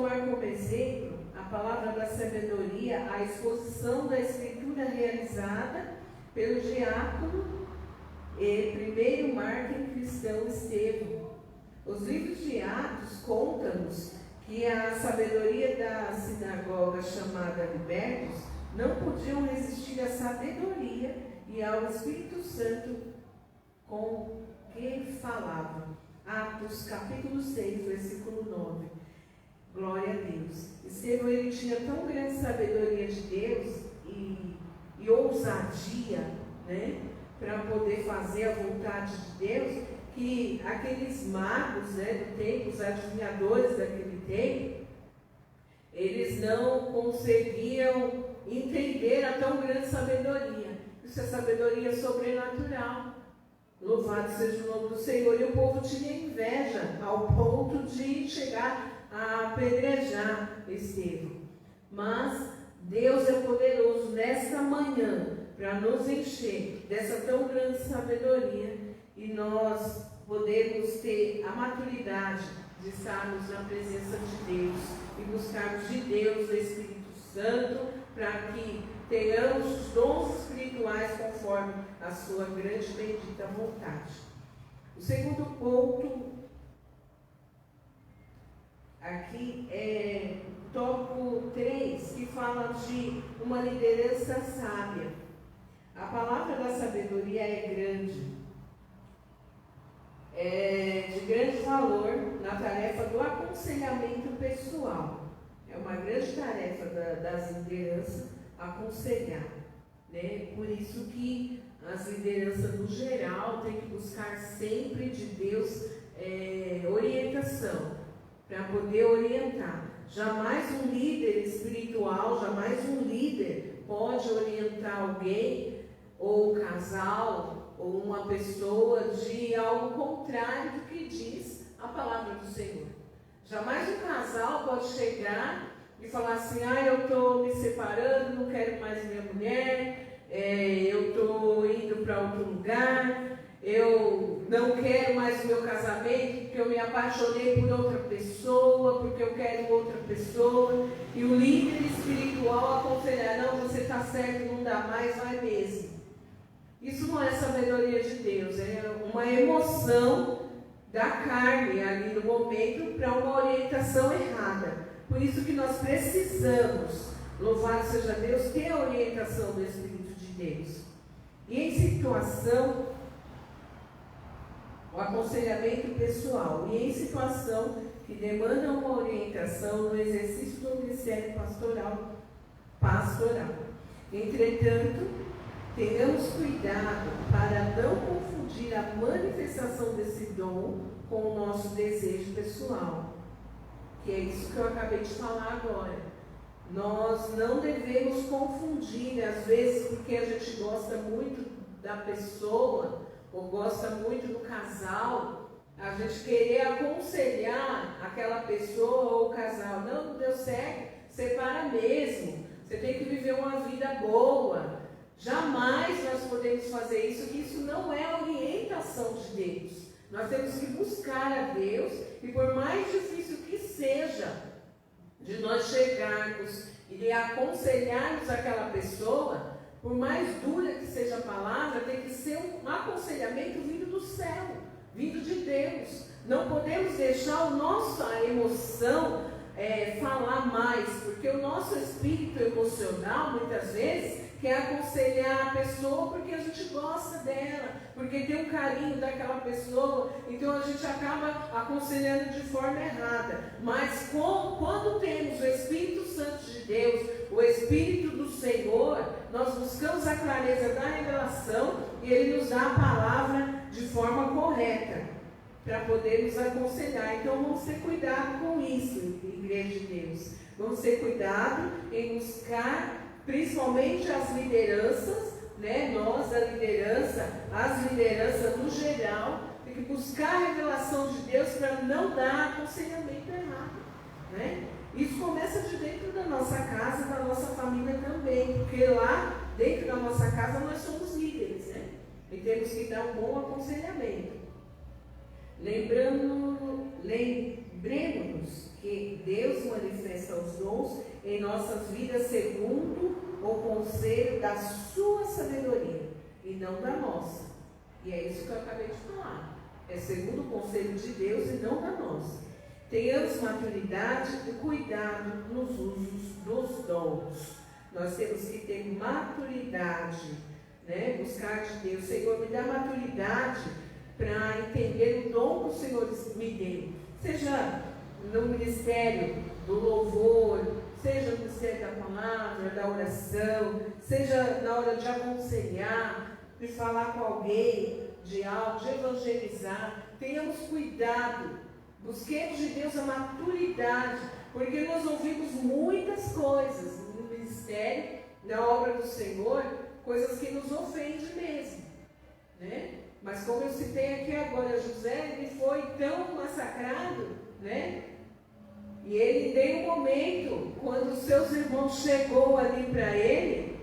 tomar como exemplo a palavra da sabedoria, a exposição da Escritura realizada pelo diácono e primeiro mártir cristão Estevão. Os livros de Atos contam-nos que a sabedoria da sinagoga chamada Libertos não podiam resistir à sabedoria e ao Espírito Santo com que falavam. Atos capítulo 6, versículo 9. Glória a Deus. Estevão, ele tinha tão grande sabedoria de Deus e ousadia, né, para poder fazer a vontade de Deus, que aqueles magos, né, do tempo, os adivinhadores daquele tempo, eles não conseguiam entender a tão grande sabedoria. Isso é sabedoria sobrenatural. Louvado seja o nome do Senhor. E o povo tinha inveja ao ponto de chegar a apedrejar Estevão. Mas Deus é poderoso nesta manhã para nos encher dessa tão grande sabedoria e nós podemos ter a maturidade de estarmos na presença de Deus e buscarmos de Deus o Espírito Santo para que tenhamos os dons espirituais conforme a sua grande e bendita vontade. O segundo ponto aqui é o tópico 3, que fala de uma liderança sábia. A palavra da sabedoria é grande, é de grande valor na tarefa do aconselhamento pessoal. É uma grande tarefa das lideranças aconselhar, né? Por isso que as lideranças no geral têm que buscar sempre de Deus orientação, para poder orientar. Jamais um líder espiritual, jamais um líder pode orientar alguém, ou um casal, ou uma pessoa de algo contrário do que diz a palavra do Senhor. Jamais um casal pode chegar e falar assim: eu estou me separando, não quero mais minha mulher, eu estou indo para outro lugar, eu não quero mais o meu casamento porque eu me apaixonei por outra pessoa, porque eu quero outra pessoa. E o líder espiritual aconselhar: não, você está certo, não dá mais, vai mesmo. Isso não é sabedoria de Deus, é uma emoção da carne ali no momento para uma orientação errada. Por isso que nós precisamos, louvado seja Deus, ter a orientação do Espírito de Deus. E em situação, o aconselhamento pessoal, e em situação que demanda uma orientação no exercício do ministério pastoral. Entretanto, tenhamos cuidado para não confundir a manifestação desse dom com o nosso desejo pessoal. Que é isso que eu acabei de falar agora. Nós não devemos confundir, às vezes, porque a gente gosta muito da pessoa, ou gosta muito do casal, a gente querer aconselhar aquela pessoa ou o casal: não deu certo, separa mesmo, você tem que viver uma vida boa. Jamais nós podemos fazer isso, que isso não é a orientação de Deus. Nós temos que buscar a Deus, e por mais difícil que seja de nós chegarmos e de aconselharmos aquela pessoa, por mais dura que seja a palavra, tem que ser um aconselhamento vindo do céu, vindo de Deus. Não podemos deixar a nossa emoção falar mais, porque o nosso espírito emocional, muitas vezes, quer aconselhar a pessoa porque a gente gosta dela, porque tem um carinho daquela pessoa, então a gente acaba aconselhando de forma errada. Mas quando temos o Espírito Santo de Deus, o Espírito do Senhor, nós buscamos a clareza da revelação e Ele nos dá a palavra de forma correta para podermos aconselhar. Então vamos ter cuidado com isso, Igreja de Deus. Vamos ter cuidado em buscar principalmente as lideranças, né? Nós, a liderança, as lideranças no geral, tem que buscar a revelação de Deus para não dar aconselhamento errado, né? Isso começa de dentro da nossa casa, da nossa família também, porque lá dentro da nossa casa nós somos líderes, né? E temos que dar um bom aconselhamento. Lembremos-nos que Deus manifesta os dons em nossas vidas segundo o conselho da sua sabedoria e não da nossa. E é isso que eu acabei de falar. É segundo o conselho de Deus e não da nossa. Tenhamos maturidade e cuidado nos usos dos dons. Nós temos que ter maturidade, né? Buscar de Deus. Senhor, me dá maturidade para entender o dom que o Senhor me deu. Seja no ministério do louvor, seja no ministério da palavra, da oração, seja na hora de aconselhar, de falar com alguém, de algo, de evangelizar. Tenhamos cuidado. Busquemos de Deus a maturidade, porque nós ouvimos muitas coisas no ministério, na obra do Senhor, coisas que nos ofendem mesmo, né? Mas como eu citei aqui agora, José, ele foi tão massacrado, né? E ele, em um momento, quando os seus irmãos chegou ali para ele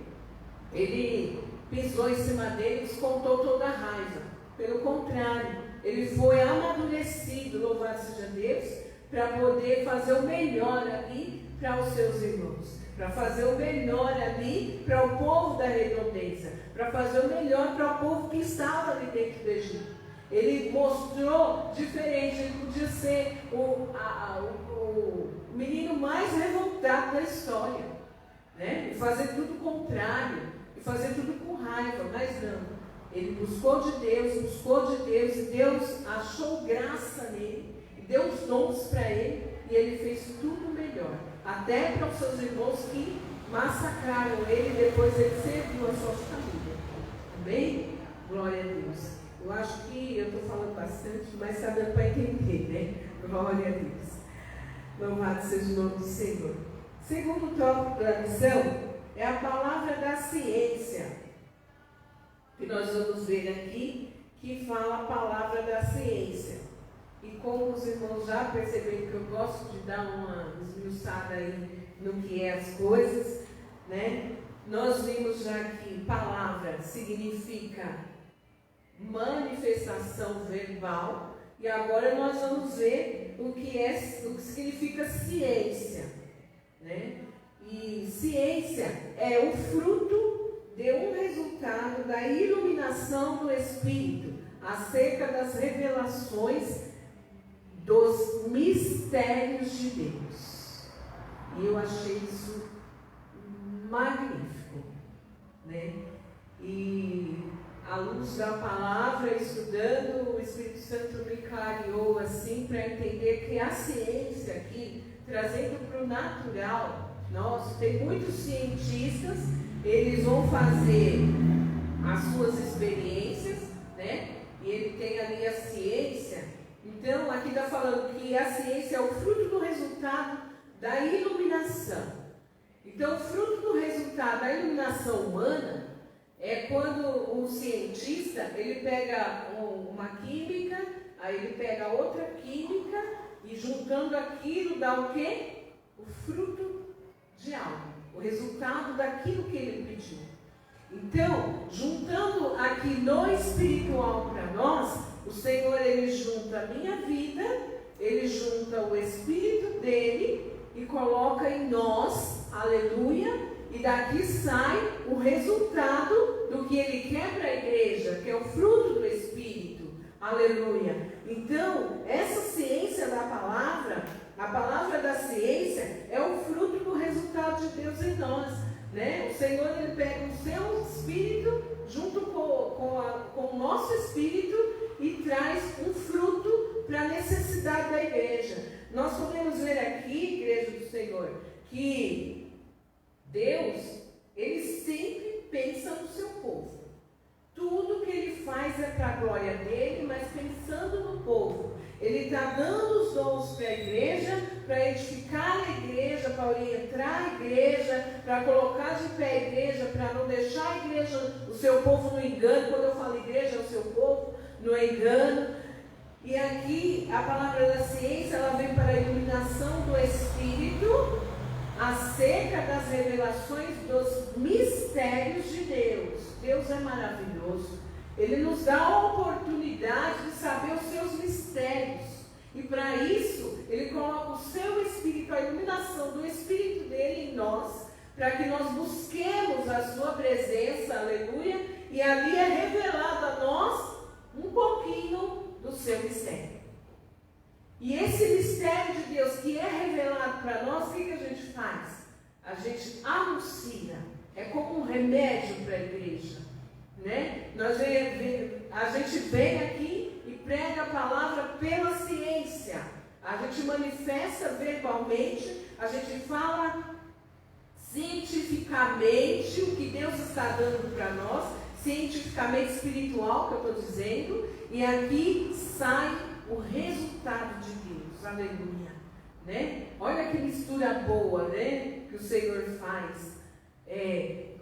pisou em cima dele, descontou toda a raiva. Pelo contrário, ele foi amadurecido, louvado seja Deus, para poder fazer o melhor ali para os seus irmãos, para fazer o melhor ali para o povo da redondeza, para fazer o melhor para o povo que estava ali dentro do Egito. Ele mostrou diferente, ele podia ser o menino mais revoltado da história, né? E fazer tudo o contrário, e fazer tudo com raiva, mas não. Ele buscou de Deus, e Deus achou graça nele, e deu os dons para ele, e ele fez tudo melhor, até para os seus irmãos que massacraram ele, e depois ele serviu a sua família. Amém? Glória a Deus. Eu acho que eu estou falando bastante, mas está dando para entender, né? Glória a Deus. Louvado seja o nome do Senhor. Segundo tópico da lição é a palavra da ciência, que nós vamos ver aqui, que fala a palavra da ciência. E como os irmãos já perceberam que eu gosto de dar uma esmiuçada aí no que é as coisas, né? Nós vimos já que palavra significa manifestação verbal, e agora nós vamos ver o que significa ciência, né? E ciência é o fruto de um resultado da iluminação do Espírito acerca das revelações dos mistérios de Deus. E eu achei isso magnífico, né? E à luz da palavra, estudando, o Espírito Santo me clareou assim para entender que a ciência aqui, trazendo para o natural, nossa, tem muitos cientistas, eles vão fazer as suas experiências, né? E ele tem ali a ciência. Então, aqui está falando que a ciência é o fruto do resultado da iluminação. Então, o fruto do resultado da iluminação humana é quando um cientista, ele pega uma química, aí ele pega outra química, e juntando aquilo dá o quê? O fruto de algo. O resultado daquilo que ele pediu. Então, juntando aqui no espiritual para nós, o Senhor, ele junta a minha vida, ele junta o Espírito dele e coloca em nós, aleluia, e daqui sai o resultado do que ele quer para a igreja, que é o fruto do Espírito, aleluia. Então, essa ciência da palavra, a palavra da ciência é o fruto do resultado de Deus em nós, né? O Senhor, ele pega o seu espírito junto com o nosso espírito e traz um fruto para a necessidade da igreja. Nós podemos ver aqui, igreja do Senhor, que Deus, ele sempre pensa no seu povo. Tudo que ele faz é para a glória dele, mas pensando no povo. Ele está dando os dons para a igreja, para edificar a igreja, para orientar a igreja, para colocar de pé a igreja, para não deixar a igreja, o seu povo no engano. Quando eu falo igreja, é o seu povo no engano. E aqui a palavra da ciência, ela vem para a iluminação do Espírito acerca das revelações dos mistérios de Deus. Deus é maravilhoso. Ele nos dá a oportunidade de saber os seus mistérios. E para isso, Ele coloca o seu Espírito, a iluminação do Espírito dele em nós, para que nós busquemos a sua presença, aleluia, e ali é revelado a nós um pouquinho do seu mistério. E esse mistério de Deus que é revelado para nós, o que a gente faz? A gente anuncia, é como um remédio para a igreja, né? A gente vem aqui e prega a palavra pela ciência, a gente manifesta verbalmente, a gente fala cientificamente o que Deus está dando para nós, cientificamente espiritual, que eu estou dizendo, e aqui sai o resultado de Deus, aleluia, né? Olha que mistura boa, né, que o Senhor faz,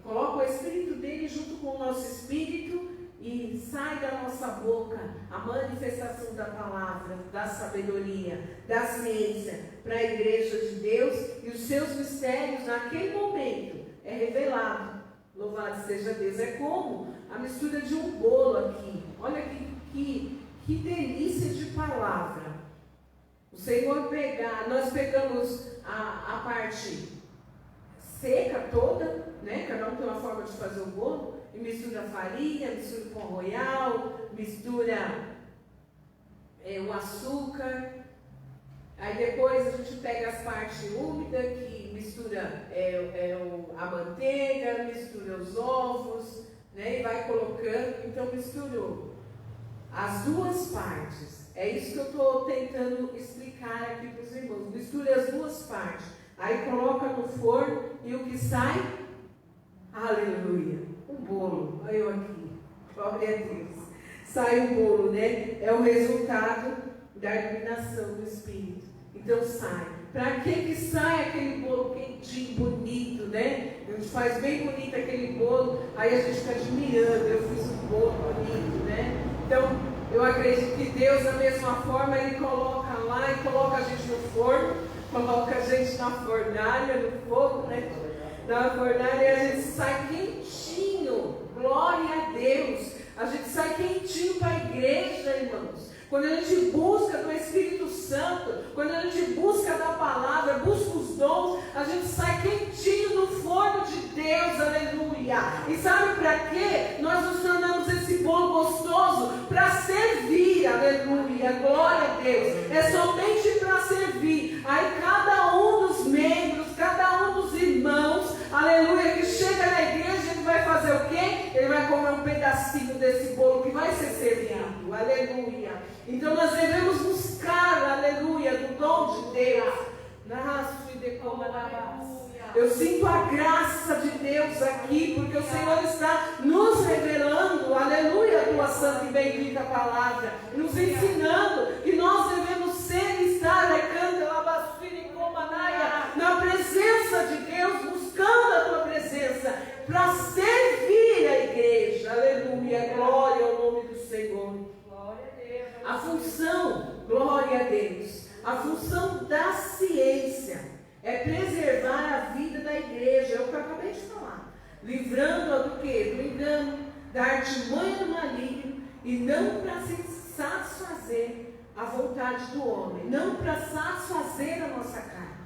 coloca o Espírito dele junto com o nosso Espírito e sai da nossa boca a manifestação da palavra, da sabedoria, da ciência para a igreja de Deus, e os seus mistérios naquele momento é revelado. Louvado seja Deus. É como a mistura de um bolo aqui. Olha que delícia de palavra. O Senhor nós pegamos a parte seca toda, né? Cada um tem uma forma de fazer o bolo, e mistura farinha, mistura pão royal, mistura o açúcar. Aí depois a gente pega as partes úmidas, que mistura a manteiga, mistura os ovos, né? E vai colocando. Então misturou as duas partes. É isso que eu estou tentando explicar aqui para os irmãos. Mistura as duas partes. Aí coloca no forno e o que sai? Aleluia! Um bolo. Olha eu aqui. Glória a Deus. Sai um bolo, né? É o resultado da iluminação do Espírito. Então sai. Para que sai aquele bolo quentinho, bonito, né? A gente faz bem bonito aquele bolo, aí a gente fica admirando. Eu fiz um bolo bonito, né? Então, eu acredito que Deus, da mesma forma, Ele coloca lá e coloca a gente no forno, coloca a gente na fornalha, no fogo, né? Na fornalha, e a gente sai quentinho. Glória a Deus. A gente sai quentinho para a igreja, irmãos. Quando a gente busca do Espírito Santo, quando a gente busca da palavra, busca os dons, a gente sai quentinho no forno de Deus, aleluia. E sabe para quê? Nós nos tornamos esse bolo gostoso para servir, aleluia, glória a Deus. É somente para servir. Aí cada um dos membros, cada um dos irmãos, aleluia, que chega na igreja, ele vai fazer o quê? Ele vai comer um pedacinho desse bolo que vai ser servido, aleluia. Então nós devemos buscar, aleluia, do dom de Deus. Eu sinto a graça de Deus aqui, porque o Senhor está nos revelando, aleluia, a tua santa e bendita palavra, nos ensinando que nós devemos ser e estar na presença de Deus, buscando a tua presença, para servir a igreja, aleluia, glória ao nome do Senhor. A função, glória a Deus, a função da ciência é preservar a vida da igreja, é o que eu acabei de falar, livrando-a do quê? Do engano, da artimanha do maligno, e não para se satisfazer a vontade do homem, não para satisfazer a nossa carne.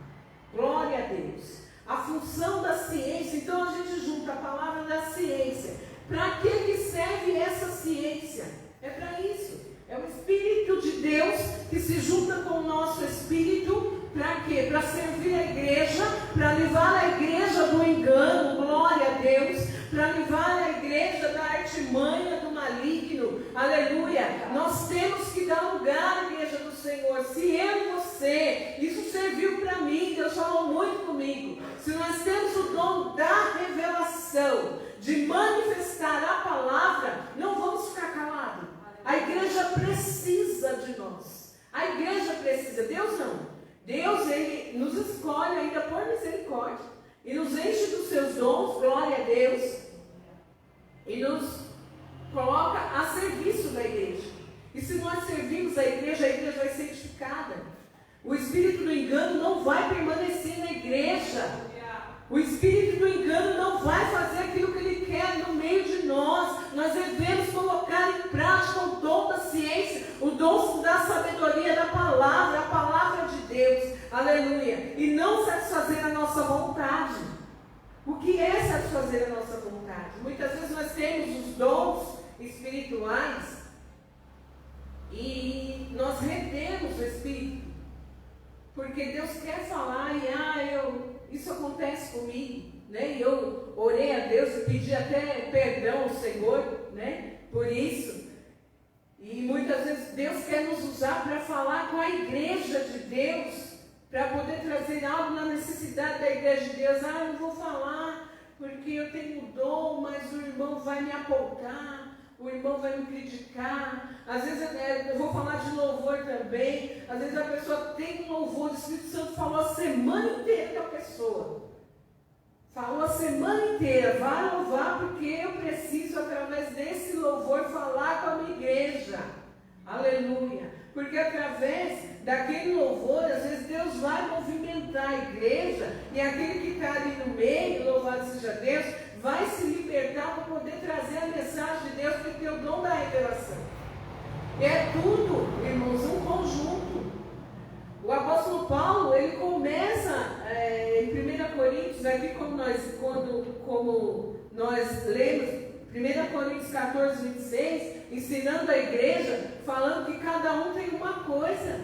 Glória a Deus. A função da ciência, então a gente junta a palavra da ciência. Para que serve essa ciência? É para isso. É o Espírito de Deus que se junta com o nosso Espírito. Para quê? Para servir a igreja, para livrar a igreja do engano, glória a Deus, para livrar a igreja da artimanha do maligno, aleluia. Nós temos que dar lugar à igreja do Senhor. Se eu e você, isso serviu para mim, Deus falou muito comigo. Se nós temos o dom da revelação, de manifestar a palavra, não vamos ficar calados. A igreja precisa de nós. A igreja precisa, Deus não. Deus, Ele nos escolhe ainda por misericórdia e nos enche dos seus dons, glória a Deus, e nos coloca a serviço da igreja. E se nós servirmos a igreja vai ser edificada. O espírito do engano não vai permanecer na igreja. O espírito do engano não vai fazer aquilo que ele quer no meio de nós. Nós devemos colocar em prática o dom da ciência, o dom da sabedoria da palavra. fazer a nossa vontade. Muitas vezes nós temos os dons espirituais e nós retemos o Espírito, porque Deus quer falar e isso acontece comigo, né? E eu orei a Deus e pedi até perdão ao Senhor, né? Por isso. E muitas vezes Deus quer nos usar para falar com a igreja de Deus, para poder trazer algo na necessidade da igreja de Deus. Eu não vou falar porque eu tenho dom, mas o irmão vai me apontar, o irmão vai me criticar. Às vezes eu vou falar de louvor também. Às vezes a pessoa tem um louvor, o Espírito Santo falou a semana inteira com a pessoa. Falou a semana inteira, vai louvar porque eu preciso, através desse louvor, falar com a minha igreja. Aleluia. Porque através daquele louvor, às vezes Deus vai movimentar a igreja e aquele que está ali no meio, louvado seja Deus, vai se libertar para poder trazer a mensagem de Deus, porque tem o dom da revelação. E é tudo, irmãos, um conjunto. O apóstolo Paulo, ele começa em 1 Coríntios, aqui como nós lemos, 1 Coríntios 14, 26, ensinando a igreja, falando que cada um tem uma coisa.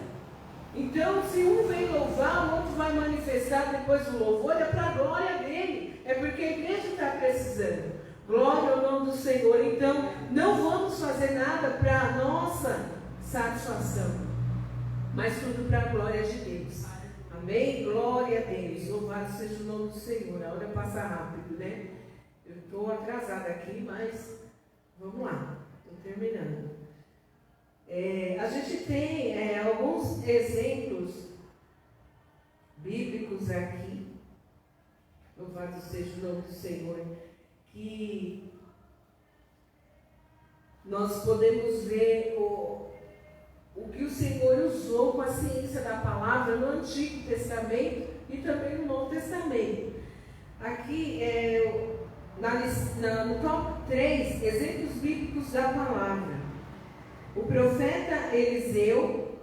Então, se um vem louvar, o outro vai manifestar depois do louvor, é para a glória dele, é porque a igreja está precisando. Glória ao nome do Senhor. Então, não vamos fazer nada para a nossa satisfação, mas tudo para a glória de Deus. Amém? Glória a Deus. Louvado seja o nome do Senhor. A hora passa rápido, né? Eu estou atrasada aqui, mas vamos lá. Estou terminando. A gente tem alguns exemplos bíblicos aqui. Louvado seja o nome do Senhor. Que nós podemos ver o que o Senhor usou com a ciência da palavra no Antigo Testamento e também no Novo Testamento. Aqui, no top 3, exemplos bíblicos da palavra. Ao profeta Eliseu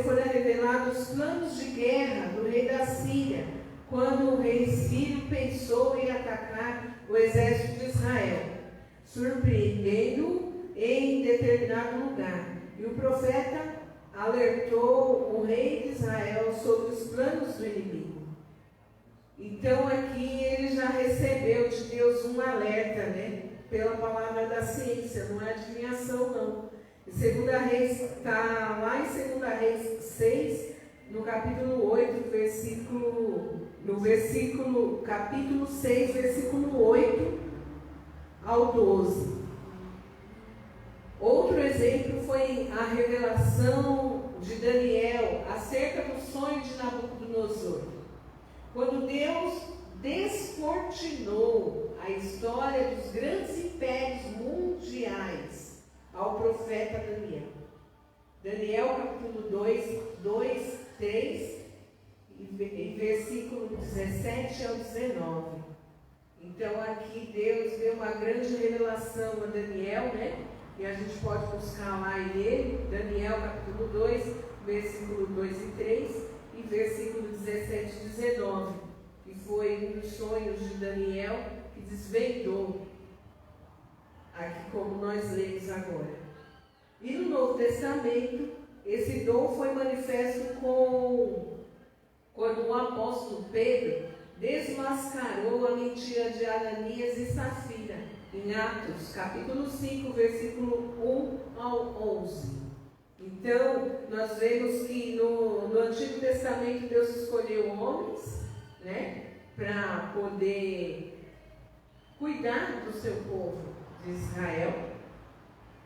foram revelados os planos de guerra do rei da Síria, quando o rei sírio pensou em atacar o exército de Israel, surpreendendo-o em determinado lugar. E o profeta alertou o rei de Israel sobre os planos do inimigo. Então aqui ele já recebeu de Deus um alerta, né? Pela palavra da ciência, não é adivinhação não. Está lá em 2 Reis 6, no capítulo 8, capítulo 6, versículo 8 ao 12. Outro exemplo foi a revelação de Daniel acerca do sonho de Nabucodonosor. Quando Deus descortinou a história dos grandes impérios mundiais ao profeta Daniel. Daniel capítulo 2, 3, e versículo 17 ao 19. Então aqui Deus deu uma grande revelação a Daniel, né? E a gente pode buscar lá em ele, Daniel capítulo 2, versículo 2 e 3, e versículo 17 e 19, que foi um dos sonhos de Daniel que desvendou, aqui como nós lemos agora. E no Novo Testamento, esse dom foi manifesto quando o apóstolo Pedro desmascarou a mentira de Ananias e Safira, em Atos, capítulo 5, versículo 1 ao 11. Então, nós vemos que no Antigo Testamento Deus escolheu homens, né, para poder cuidar do seu povo de Israel.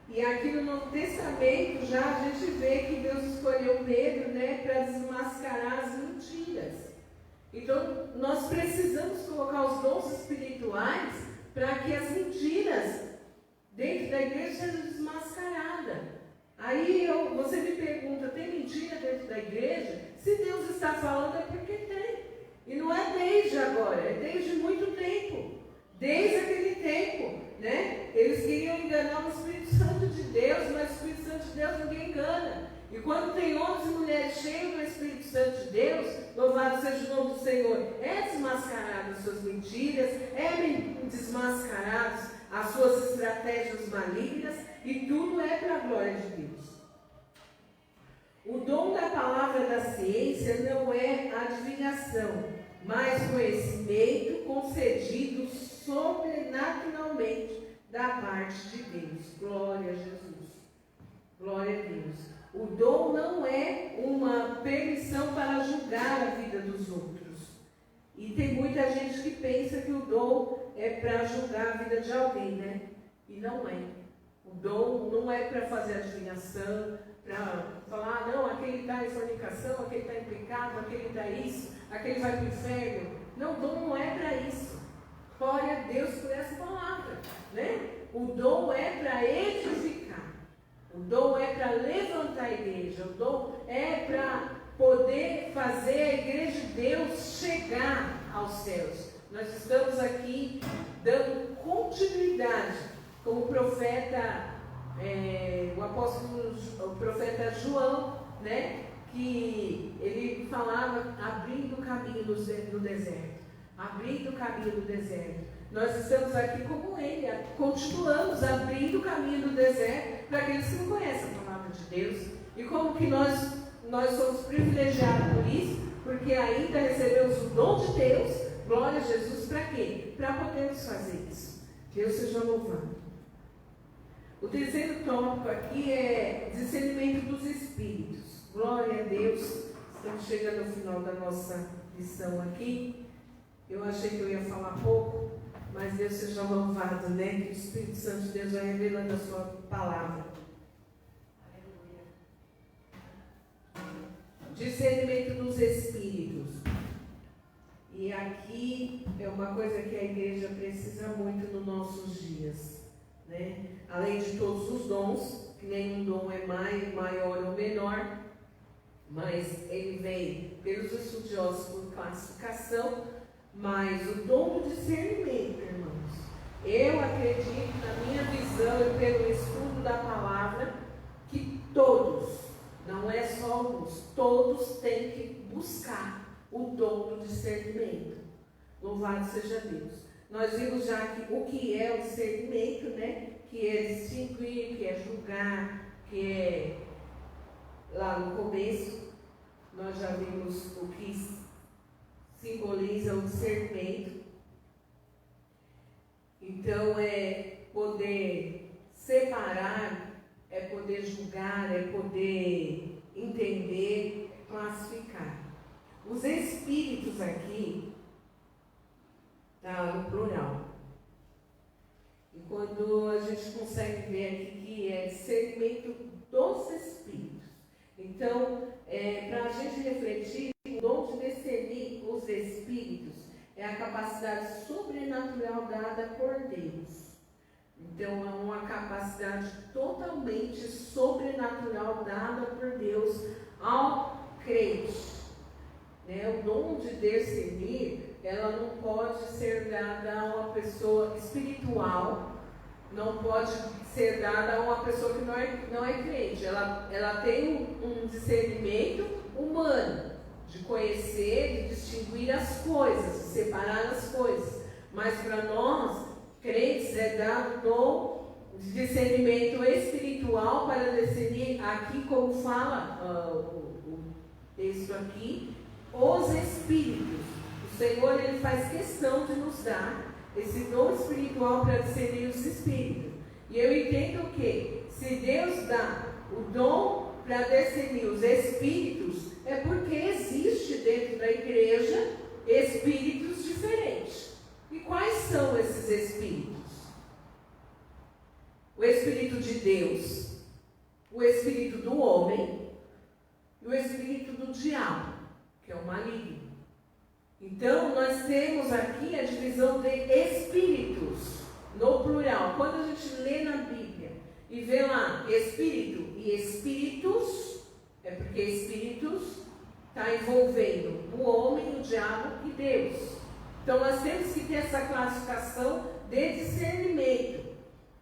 E aqui no Novo Testamento já a gente vê que Deus escolheu Pedro, né, para desmascarar as mentiras. Então, nós precisamos colocar os dons espirituais para que as mentiras dentro da igreja sejam desmascaradas. Aí você me pergunta, tem mentira dentro da igreja? Se Deus está falando é porque tem. E não é desde agora, é desde muito tempo. Desde aquele tempo, né? Eles queriam enganar o Espírito Santo de Deus, mas o Espírito Santo de Deus ninguém engana. E quando tem homens e mulheres cheios do Espírito Santo de Deus, louvado seja o nome do Senhor, é desmascaradas as suas mentiras, é desmascaradas as suas estratégias malignas, e tudo é para a glória de Deus. O dom da palavra da ciência não é adivinhação, mas conhecimento concedido sobrenaturalmente da parte de Deus. Glória a Jesus. Glória a Deus. O dom não é uma permissão para julgar a vida dos outros. E tem muita gente que pensa que o dom é para julgar a vida de alguém, né? E não é. O dom não é para fazer adivinhação, para falar, não, aquele está em fornicação, aquele está em pecado, aquele está isso, aquele vai para o inferno. Não, o dom não é para isso. Glória a Deus por essa palavra, né? O dom é para edificar. O dom é para levantar a igreja. O dom é para poder fazer a igreja de Deus chegar aos céus. Nós estamos aqui dando continuidade com o profeta, o profeta João, né? Que ele falava abrindo o caminho no deserto. Abrindo o caminho do deserto. Nós estamos aqui como ele, continuamos abrindo o caminho do deserto para aqueles que não conhecem a palavra de Deus. E como que nós somos privilegiados por isso, porque ainda recebemos o dom de Deus, glória a Jesus, para quê? Para podermos fazer isso. Deus seja louvado. O terceiro tópico aqui é discernimento dos espíritos. Glória a Deus. Estamos chegando ao final da nossa lição aqui. Eu achei que eu ia falar pouco, mas Deus seja louvado, né? Que o Espírito Santo de Deus vai revelando a sua palavra. Discernimento dos espíritos. E aqui é uma coisa que a igreja precisa muito nos nossos dias, né? Além de todos os dons, que nenhum dom é maior ou menor, mas ele vem pelos estudiosos por classificação. Mas o dom do discernimento, irmãos, eu acredito, na minha visão e pelo estudo da palavra, que todos, não é só alguns, todos têm que buscar o dom do discernimento. Louvado seja Deus. Nós vimos já que o que é o discernimento, né? Que é distinguir, que é julgar, que é, lá no começo, nós já vimos o que simboliza o discernimento. Então é poder separar, é poder julgar, é poder entender, classificar. Os espíritos aqui está no plural. E quando a gente consegue ver aqui que é discernimento dos espíritos. Então, para a gente refletir, o dom de discernir os espíritos é a capacidade sobrenatural dada por Deus. Então, é uma capacidade totalmente sobrenatural dada por Deus ao crente. Né? O dom de discernir, ela não pode ser dada a uma pessoa espiritual, não pode ser dada a uma pessoa que não é crente. Ela tem um discernimento humano, de conhecer, de distinguir as coisas, de separar as coisas. Mas para nós, crentes, é dado o dom de discernimento espiritual para discernir, aqui como fala o texto aqui, os espíritos. O Senhor, ele faz questão de nos dar esse dom espiritual para discernir os espíritos. E eu entendo que, se Deus dá o dom para discernir os espíritos, é porque existe dentro da igreja espíritos diferentes. E quais são esses espíritos? O espírito de Deus, o espírito do homem e o espírito do diabo, que é o maligno. Então, nós temos aqui a divisão de espíritos, no plural. Quando a gente lê na Bíblia e vê lá espírito e espíritos, é porque espíritos está envolvendo o homem, o diabo e Deus. Então, nós temos que ter essa classificação de discernimento,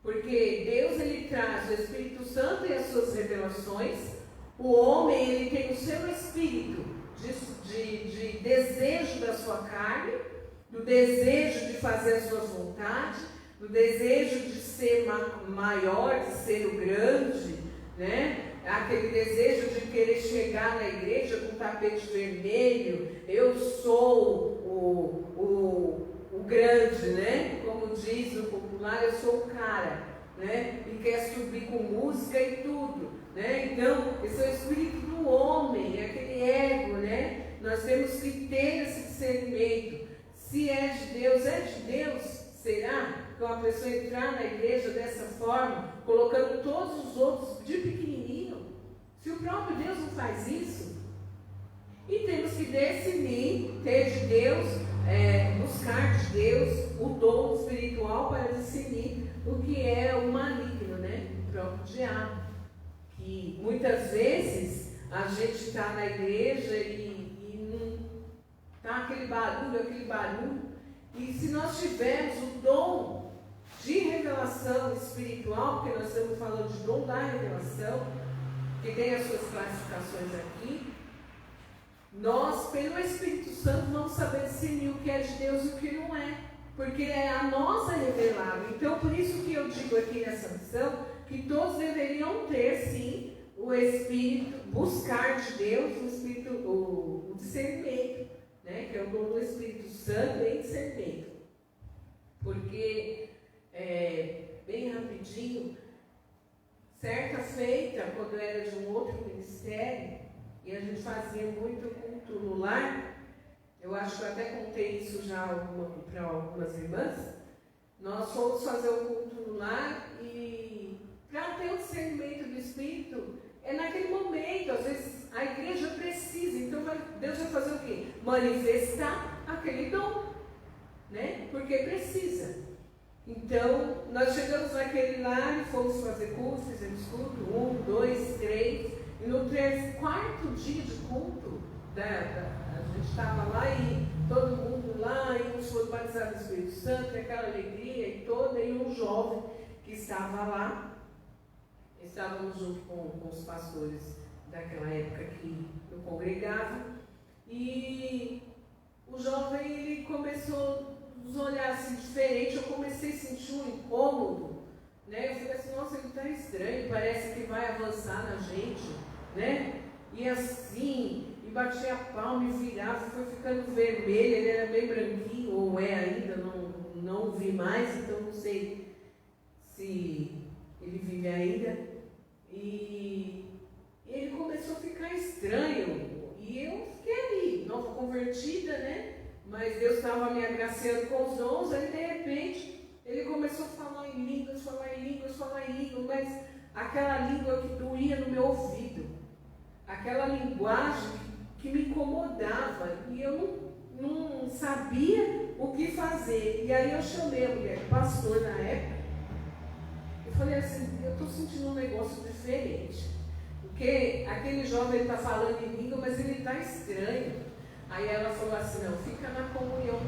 porque Deus, ele traz o Espírito Santo e as suas revelações. O homem, ele tem o seu espírito de desejo da sua carne, desejo de fazer as suas vontades, no desejo de ser maior, de ser o grande, né? Aquele desejo de querer chegar na igreja com tapete vermelho, eu sou o grande, né? Como diz o popular, eu sou o cara, né? E quer subir com música e tudo, né? Então, esse é o espírito do homem, é aquele ego, né? Nós temos que ter esse discernimento. Se é de Deus, será que uma pessoa entrar na igreja dessa forma, colocando todos os outros de pequenininho? Se o próprio Deus não faz isso? E temos que discernir, ter de Deus, buscar de Deus o dom espiritual para discernir o que é o maligno, né? O próprio diabo. Que muitas vezes a gente está na igreja e não está aquele barulho. E se nós tivermos o dom de revelação espiritual, porque nós estamos falando de dom da revelação, que tem as suas classificações aqui, nós, pelo Espírito Santo, vamos saber discernir o que é de Deus e o que não é, porque é a nossa revelada. Então, por isso que eu digo aqui nessa missão, que todos deveriam ter, sim, o Espírito, buscar de Deus o discernimento, né? Que é o dom do Espírito Santo em discernimento. Porque, bem rapidinho, certa feita, quando eu era de um outro ministério, e a gente fazia muito culto no lar, eu acho que eu até contei isso já para algumas irmãs, nós fomos fazer o culto no lar e para ter o discernimento do Espírito, é naquele momento, às vezes a igreja precisa, então Deus vai fazer o quê? Manifestar aquele dom, né? Porque precisa. Então, nós chegamos naquele lar e fomos fazer culto, fizemos culto, 1, 2, 3, e no quarto dia de culto, a gente estava lá e todo mundo lá, e uns foram batizados do Espírito Santo, e aquela alegria e toda, e um jovem que estava lá, estávamos junto com os pastores daquela época que eu congregava, e o jovem ele começou a nos olhar assim diferente, eu comecei a sentir um incômodo, né? Eu falei assim, nossa, ele está estranho, parece que vai avançar na gente, né? E assim, e batia a palma e virava, foi ficando vermelho, ele era bem branquinho, ou é ainda, não vi mais, então não sei se ele vive ainda. E ele começou a ficar estranho, e eu fiquei ali, nova convertida, né? Mas Deus estava me agraciando com os dons, aí de repente ele começou a falar em línguas, mas aquela língua que doía no meu ouvido, aquela linguagem que me incomodava, e eu não sabia o que fazer. E aí eu chamei a mulher, pastor na época, eu falei assim, eu estou sentindo um negócio diferente, porque aquele jovem está falando em língua, mas ele está estranho. Aí ela falou assim, não, fica na comunhão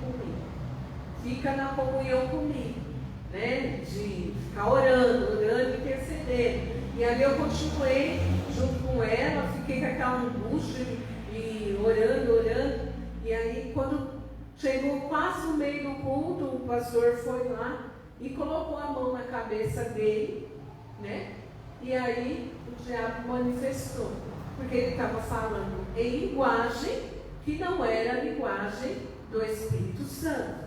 comigo, né, de ficar orando, intercedendo. E ali eu continuei junto com ela, fiquei com aquela angústia e orando, e aí quando chegou quase no meio do culto, o pastor foi lá e colocou a mão na cabeça dele, né, e aí o diabo manifestou, porque ele estava falando em linguagem que não era a linguagem do Espírito Santo.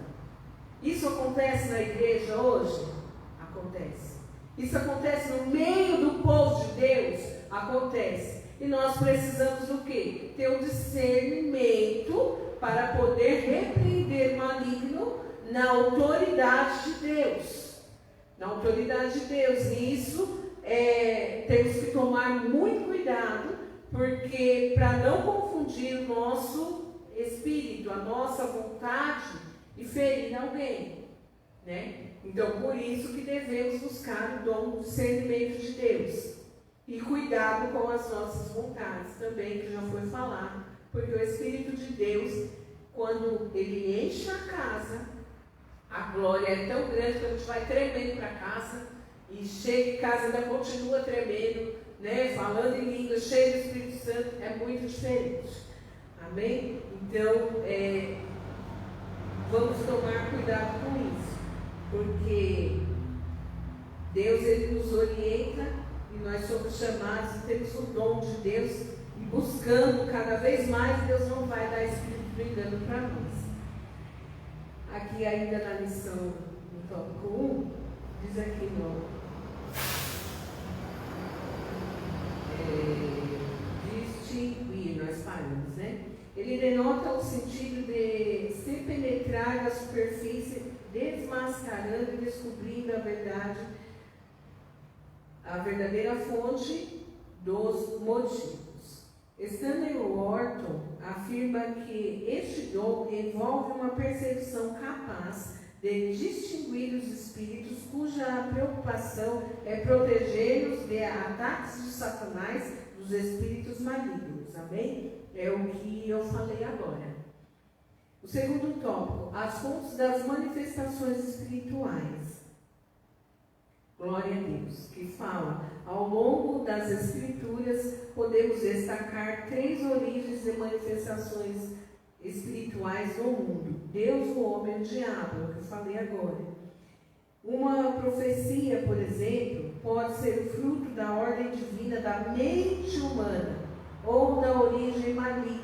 Isso acontece na igreja hoje? Acontece. Isso acontece no meio do povo de Deus? Acontece. E nós precisamos do quê? Ter o discernimento para poder repreender o maligno na autoridade de Deus. Na autoridade de Deus. E isso temos que tomar muito cuidado, porque para não confundir o nosso espírito, a nossa vontade e ferir alguém, né? Então, por isso que devemos buscar o dom do discernimento de Deus e cuidado com as nossas vontades também, que já foi falado, porque o Espírito de Deus, quando ele enche a casa, a glória é tão grande que a gente vai tremendo para casa e chega em casa ainda continua tremendo, né, falando em língua, cheio do Espírito Santo, é muito diferente. Amém? Então, vamos tomar cuidado com isso, porque Deus, Ele nos orienta e nós somos chamados, temos o dom de Deus, e buscando cada vez mais, Deus não vai dar espírito do engano para nós. Aqui ainda na lição, no tópico 1, diz aqui distinguir, nós paramos, né? Ele denota o sentido de se penetrar a superfície, desmascarando e descobrindo a verdadeira fonte dos motivos. Stanley Orton afirma que este dom envolve uma percepção capaz de distinguir os espíritos cuja preocupação é protegê-los de ataques de Satanás, dos espíritos malignos. Amém? É o que eu falei agora. O segundo tópico, as fontes das manifestações espirituais. Glória a Deus, que fala, ao longo das Escrituras, podemos destacar 3 origens de manifestações espirituais no mundo: Deus, o homem e o diabo, é o que eu falei agora. Uma profecia, por exemplo, pode ser fruto da ordem divina da mente humana ou da origem maligna.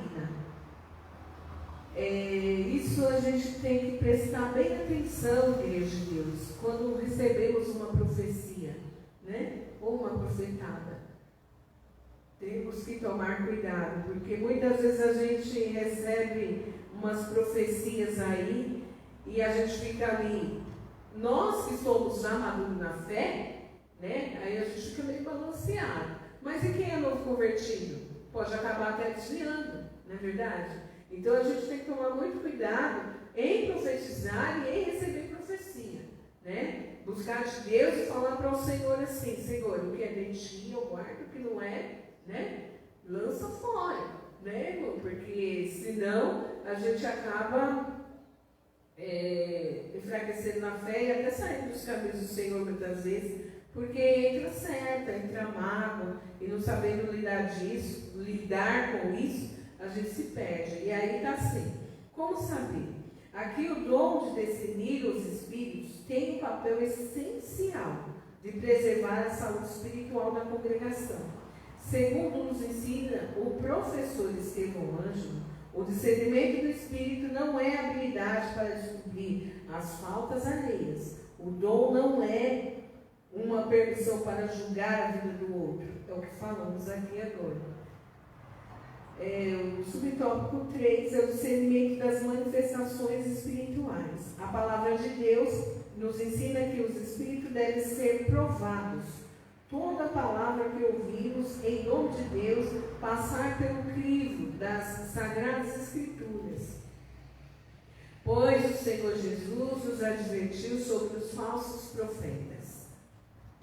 Isso a gente tem que prestar bem atenção, igreja de Deus, quando recebemos uma profecia, né? Ou uma profetada. Temos que tomar cuidado, porque muitas vezes a gente recebe umas profecias aí e a gente fica ali. Nós que somos já maduros na fé, né? Aí a gente fica meio balanceado. Mas e quem é novo convertido? Pode acabar até desviando, não é verdade? Então a gente tem que tomar muito cuidado em profetizar e em receber profecia, né? Buscar de Deus e falar para o Senhor assim: Senhor, o que é de ti eu guardo, o que não é, né? Lança fora, né, irmão? Porque senão a gente acaba enfraquecendo na fé e até saindo dos caminhos do Senhor muitas vezes, porque entra seta, entra mágoa, e não sabendo lidar com isso, a gente se perde. E aí está assim. Como saber? Aqui o dom de discernir os espíritos tem um papel essencial de preservar a saúde espiritual da congregação. Segundo nos ensina o professor Estevão Ângelo, o discernimento do espírito não é habilidade para descobrir as faltas alheias. O dom não é uma permissão para julgar a vida do outro. É o que falamos aqui agora. O subtópico 3 é o discernimento das manifestações espirituais. A palavra de Deus nos ensina que os espíritos devem ser provados. Toda palavra que ouvimos em nome de Deus passar pelo crivo das Sagradas Escrituras. Pois o Senhor Jesus nos advertiu sobre os falsos profetas,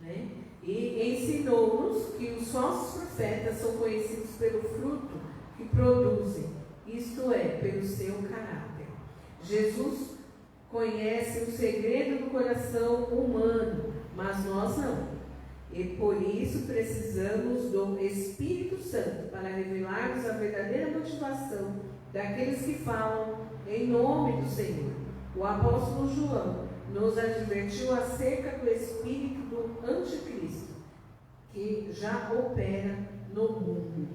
né? E ensinou-nos que os falsos profetas são conhecidos pelo fruto que produzem, isto é, pelo seu caráter. Jesus conhece o segredo do coração humano, mas nós não. E por isso precisamos do Espírito Santo para revelarmos a verdadeira motivação daqueles que falam em nome do Senhor. O apóstolo João nos advertiu acerca do espírito do anticristo, que já opera no mundo.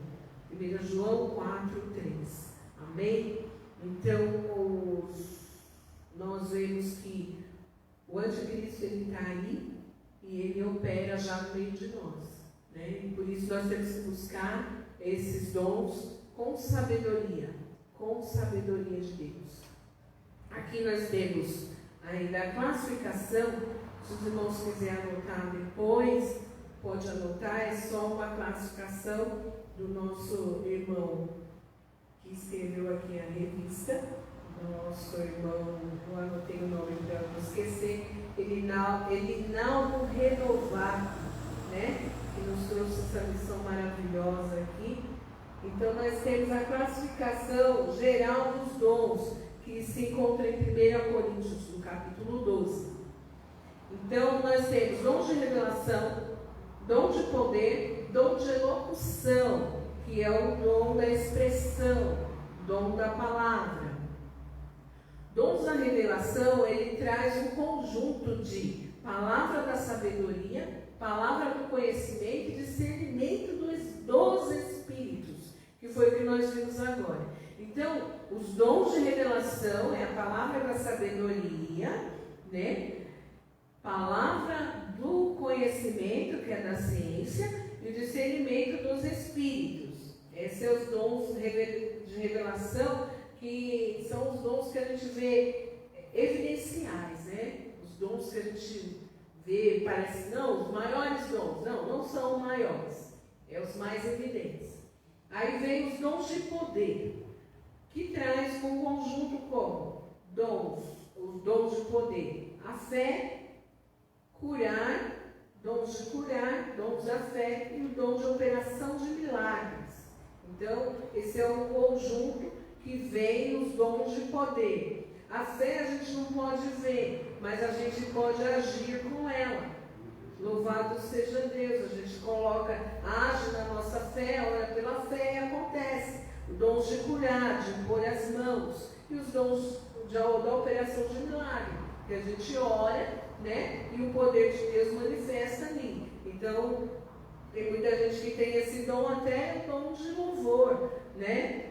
1 João 4:3. Amém? Então, nós vemos que o anticristo ele está aí e ele opera já no meio de nós, né? E por isso nós temos que buscar esses dons com sabedoria de Deus. Aqui nós temos ainda a classificação. Se os irmãos quiserem anotar depois, pode anotar, é só uma classificação do nosso irmão que escreveu aqui a revista, nosso irmão, eu anotei o nome para não esquecer, Elinaldo Renovato, né? Que nos trouxe essa lição maravilhosa aqui. Então nós temos a classificação geral dos dons, que se encontra em 1 Coríntios, no capítulo 12. Então nós temos dom de revelação, dom de poder, dom de elocução, que é o dom da expressão, dom da palavra,
Dons da revelação, ele traz um conjunto de palavra da sabedoria, palavra do conhecimento e discernimento dos espíritos, que foi o que nós vimos agora. Então, os dons de revelação é a palavra da sabedoria, né? Palavra do conhecimento, que é da ciência, e o discernimento dos espíritos. Esses são os dons de revelação, que são os dons que a gente vê evidenciais, né? Os dons que a gente vê, parece, não, os maiores dons. Não são os maiores, é os mais evidentes. Aí vem os dons de poder, que traz um conjunto como dons, os dons de poder, a fé, curar, dons de curar, dons da fé e o dom de operação de milagres. Então, esse é um conjunto que vem os dons de poder. A fé a gente não pode ver, mas a gente pode agir com ela. Louvado seja Deus, a gente age na nossa fé, ora pela fé e acontece. Os dons de curar, de impor as mãos, e os dons da operação de milagre, que a gente ora, né? E o poder de Deus manifesta ali. Então, tem muita gente que tem esse dom, até o dom de louvor, né?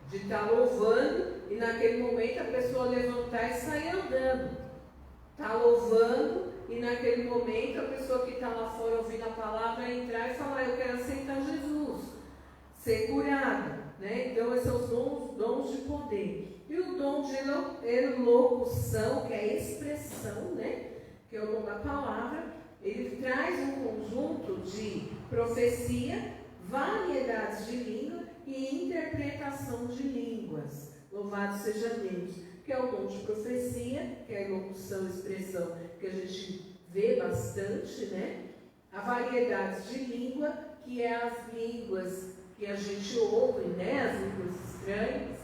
De estar louvando e naquele momento a pessoa levantar e sair andando. Está louvando e naquele momento a pessoa que está lá fora ouvindo a palavra entrar e falar: eu quero aceitar Jesus, ser curada, né? Então esses são os dons de poder. E o dom de elocução, que é a expressão, né? Que é o dom da palavra, ele traz um conjunto de profecia, variedades de língua e interpretação de línguas. Louvado seja Deus, que é o dom de profecia, que é a elocução, expressão, que a gente vê bastante, né? A variedade de língua, que é as línguas que a gente ouve, né? As línguas estranhas,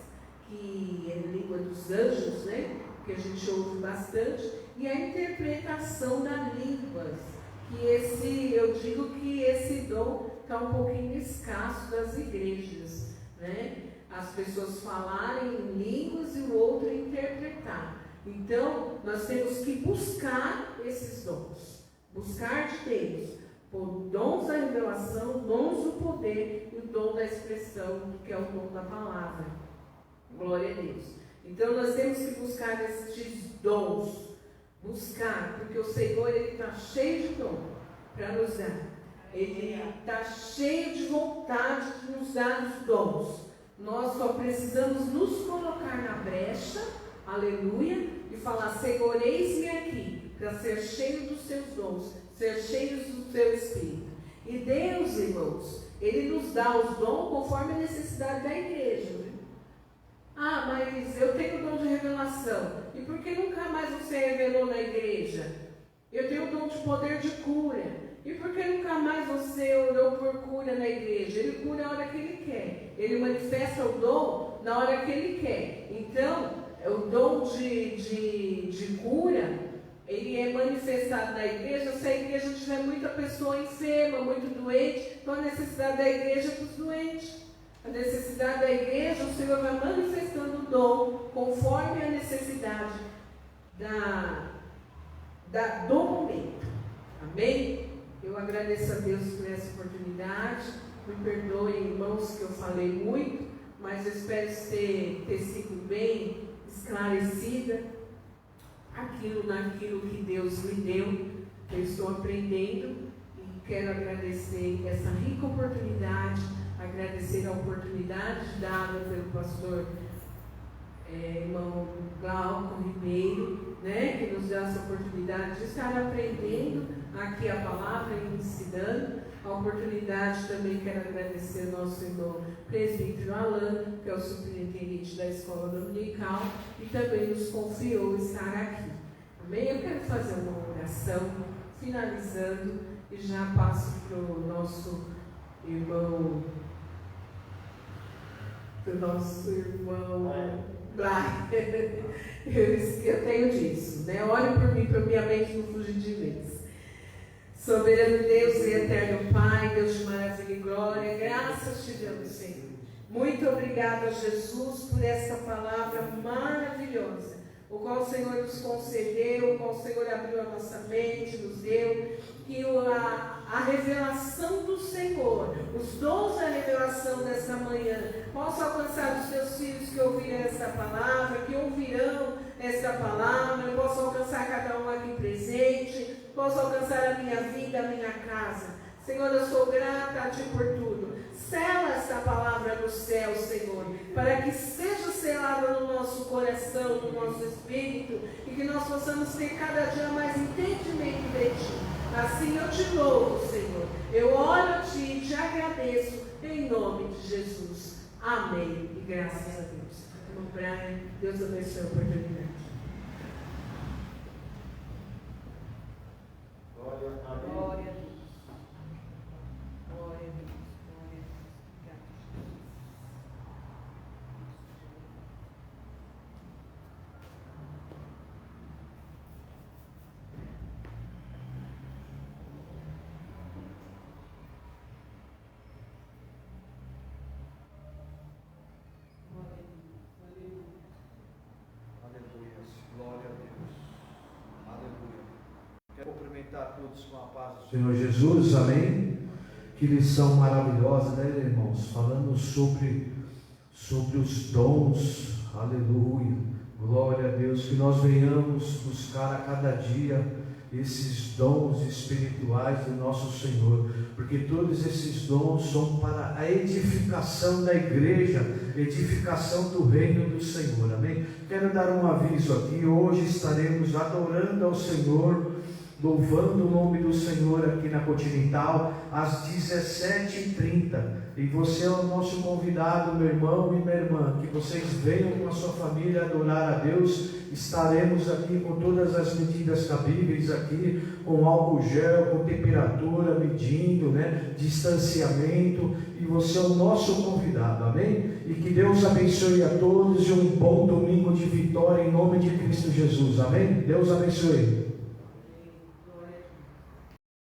que é a língua dos anjos, né? Que a gente ouve bastante, e a interpretação das línguas, que eu digo que esse dom está um pouquinho escasso das igrejas, né? As pessoas falarem em línguas e o outro interpretar. Então, nós temos que buscar esses dons, buscar de Deus, por dons da revelação, dons do poder e o dom da expressão, que é o dom da palavra. Glória a Deus. Então, nós temos que buscar esses dons, porque o Senhor está cheio de dom para nos dar. Ele está cheio de vontade de nos dar os dons. Nós só precisamos nos colocar na brecha, aleluia, e falar: Senhor, eis-me aqui, para ser cheio dos seus dons, ser cheio do seu Espírito. E Deus, irmãos, Ele nos dá os dons conforme a necessidade da igreja. Né? Ah, mas eu tenho o dom de revelação. E por que nunca mais você revelou na igreja? Eu tenho o dom de poder de cura. E por que nunca mais você orou por cura na igreja? Ele cura a hora que Ele quer. Ele manifesta o dom na hora que Ele quer. Então, o dom de cura, ele é manifestado na igreja se a igreja tiver muita pessoa enferma, muito doente. Então, a necessidade da igreja é para os doentes. A necessidade da igreja, o Senhor vai manifestando o dom conforme a necessidade do momento. Amém? Eu agradeço a Deus por essa oportunidade. Me perdoem, irmãos, que eu falei muito, mas eu espero ter sido bem esclarecida naquilo que Deus me deu. Eu estou aprendendo e quero agradecer essa rica oportunidade, agradecer a oportunidade dada pelo pastor irmão Glauco Ribeiro, né, que nos dá essa oportunidade de estar aprendendo aqui a palavra e ensinando. A oportunidade também quero agradecer ao nosso irmão presbítero Alan, que é o superintendente da escola dominical, e também nos confiou estar aqui. Amém? Eu quero fazer uma oração, finalizando, e já passo para o nosso irmão Blá. Eu tenho disso, né? Ore por mim, para minha mente não fugir de vez. Soberano Deus e eterno Pai, Deus de maravilha e glória, graças te damos, Senhor. Muito obrigada, Jesus, por essa palavra maravilhosa, o qual o Senhor nos concedeu, o qual o Senhor abriu a nossa mente, nos deu, que a revelação do Senhor, os dons da revelação dessa manhã, possa alcançar os teus filhos que ouviram essa palavra, que ouvirão essa palavra, possa alcançar cada um aqui presente, possa alcançar a minha vida, a minha casa. Senhor, eu sou grata a Ti por tudo. Sela essa palavra no céu, Senhor, para que seja selada no nosso coração, no nosso espírito, e que nós possamos ter cada dia mais entendimento de Ti. Assim eu Te louvo, Senhor. Eu oro a Ti e Te agradeço, em nome de Jesus. Amém. E graças a Deus. Irmão Brian, Deus abençoe a oportunidade.
Glória a Deus.
Glória a Deus. Glória a Deus. Glória a Deus.
Aleluia. Glória a Deus. Aleluia. Quero cumprimentar todos com a paz do Senhor Jesus. Amém. Que lição maravilhosa, né, irmãos? Falando sobre os dons. Aleluia. Glória a Deus. Que nós venhamos buscar a cada dia esses dons espirituais do nosso Senhor, porque todos esses dons são para a edificação da igreja, edificação do reino do Senhor, amém? Quero dar um aviso aqui, hoje estaremos adorando ao Senhor, louvando o nome do Senhor aqui na Continental, às 17h30, e você é o nosso convidado, meu irmão e minha irmã, que vocês venham com a sua família adorar a Deus. Estaremos aqui com todas as medidas cabíveis aqui, com álcool gel, com temperatura, medindo, né, distanciamento, e você é o nosso convidado, amém? E que Deus abençoe a todos e um bom domingo de vitória em nome de Cristo Jesus, amém? Deus abençoe.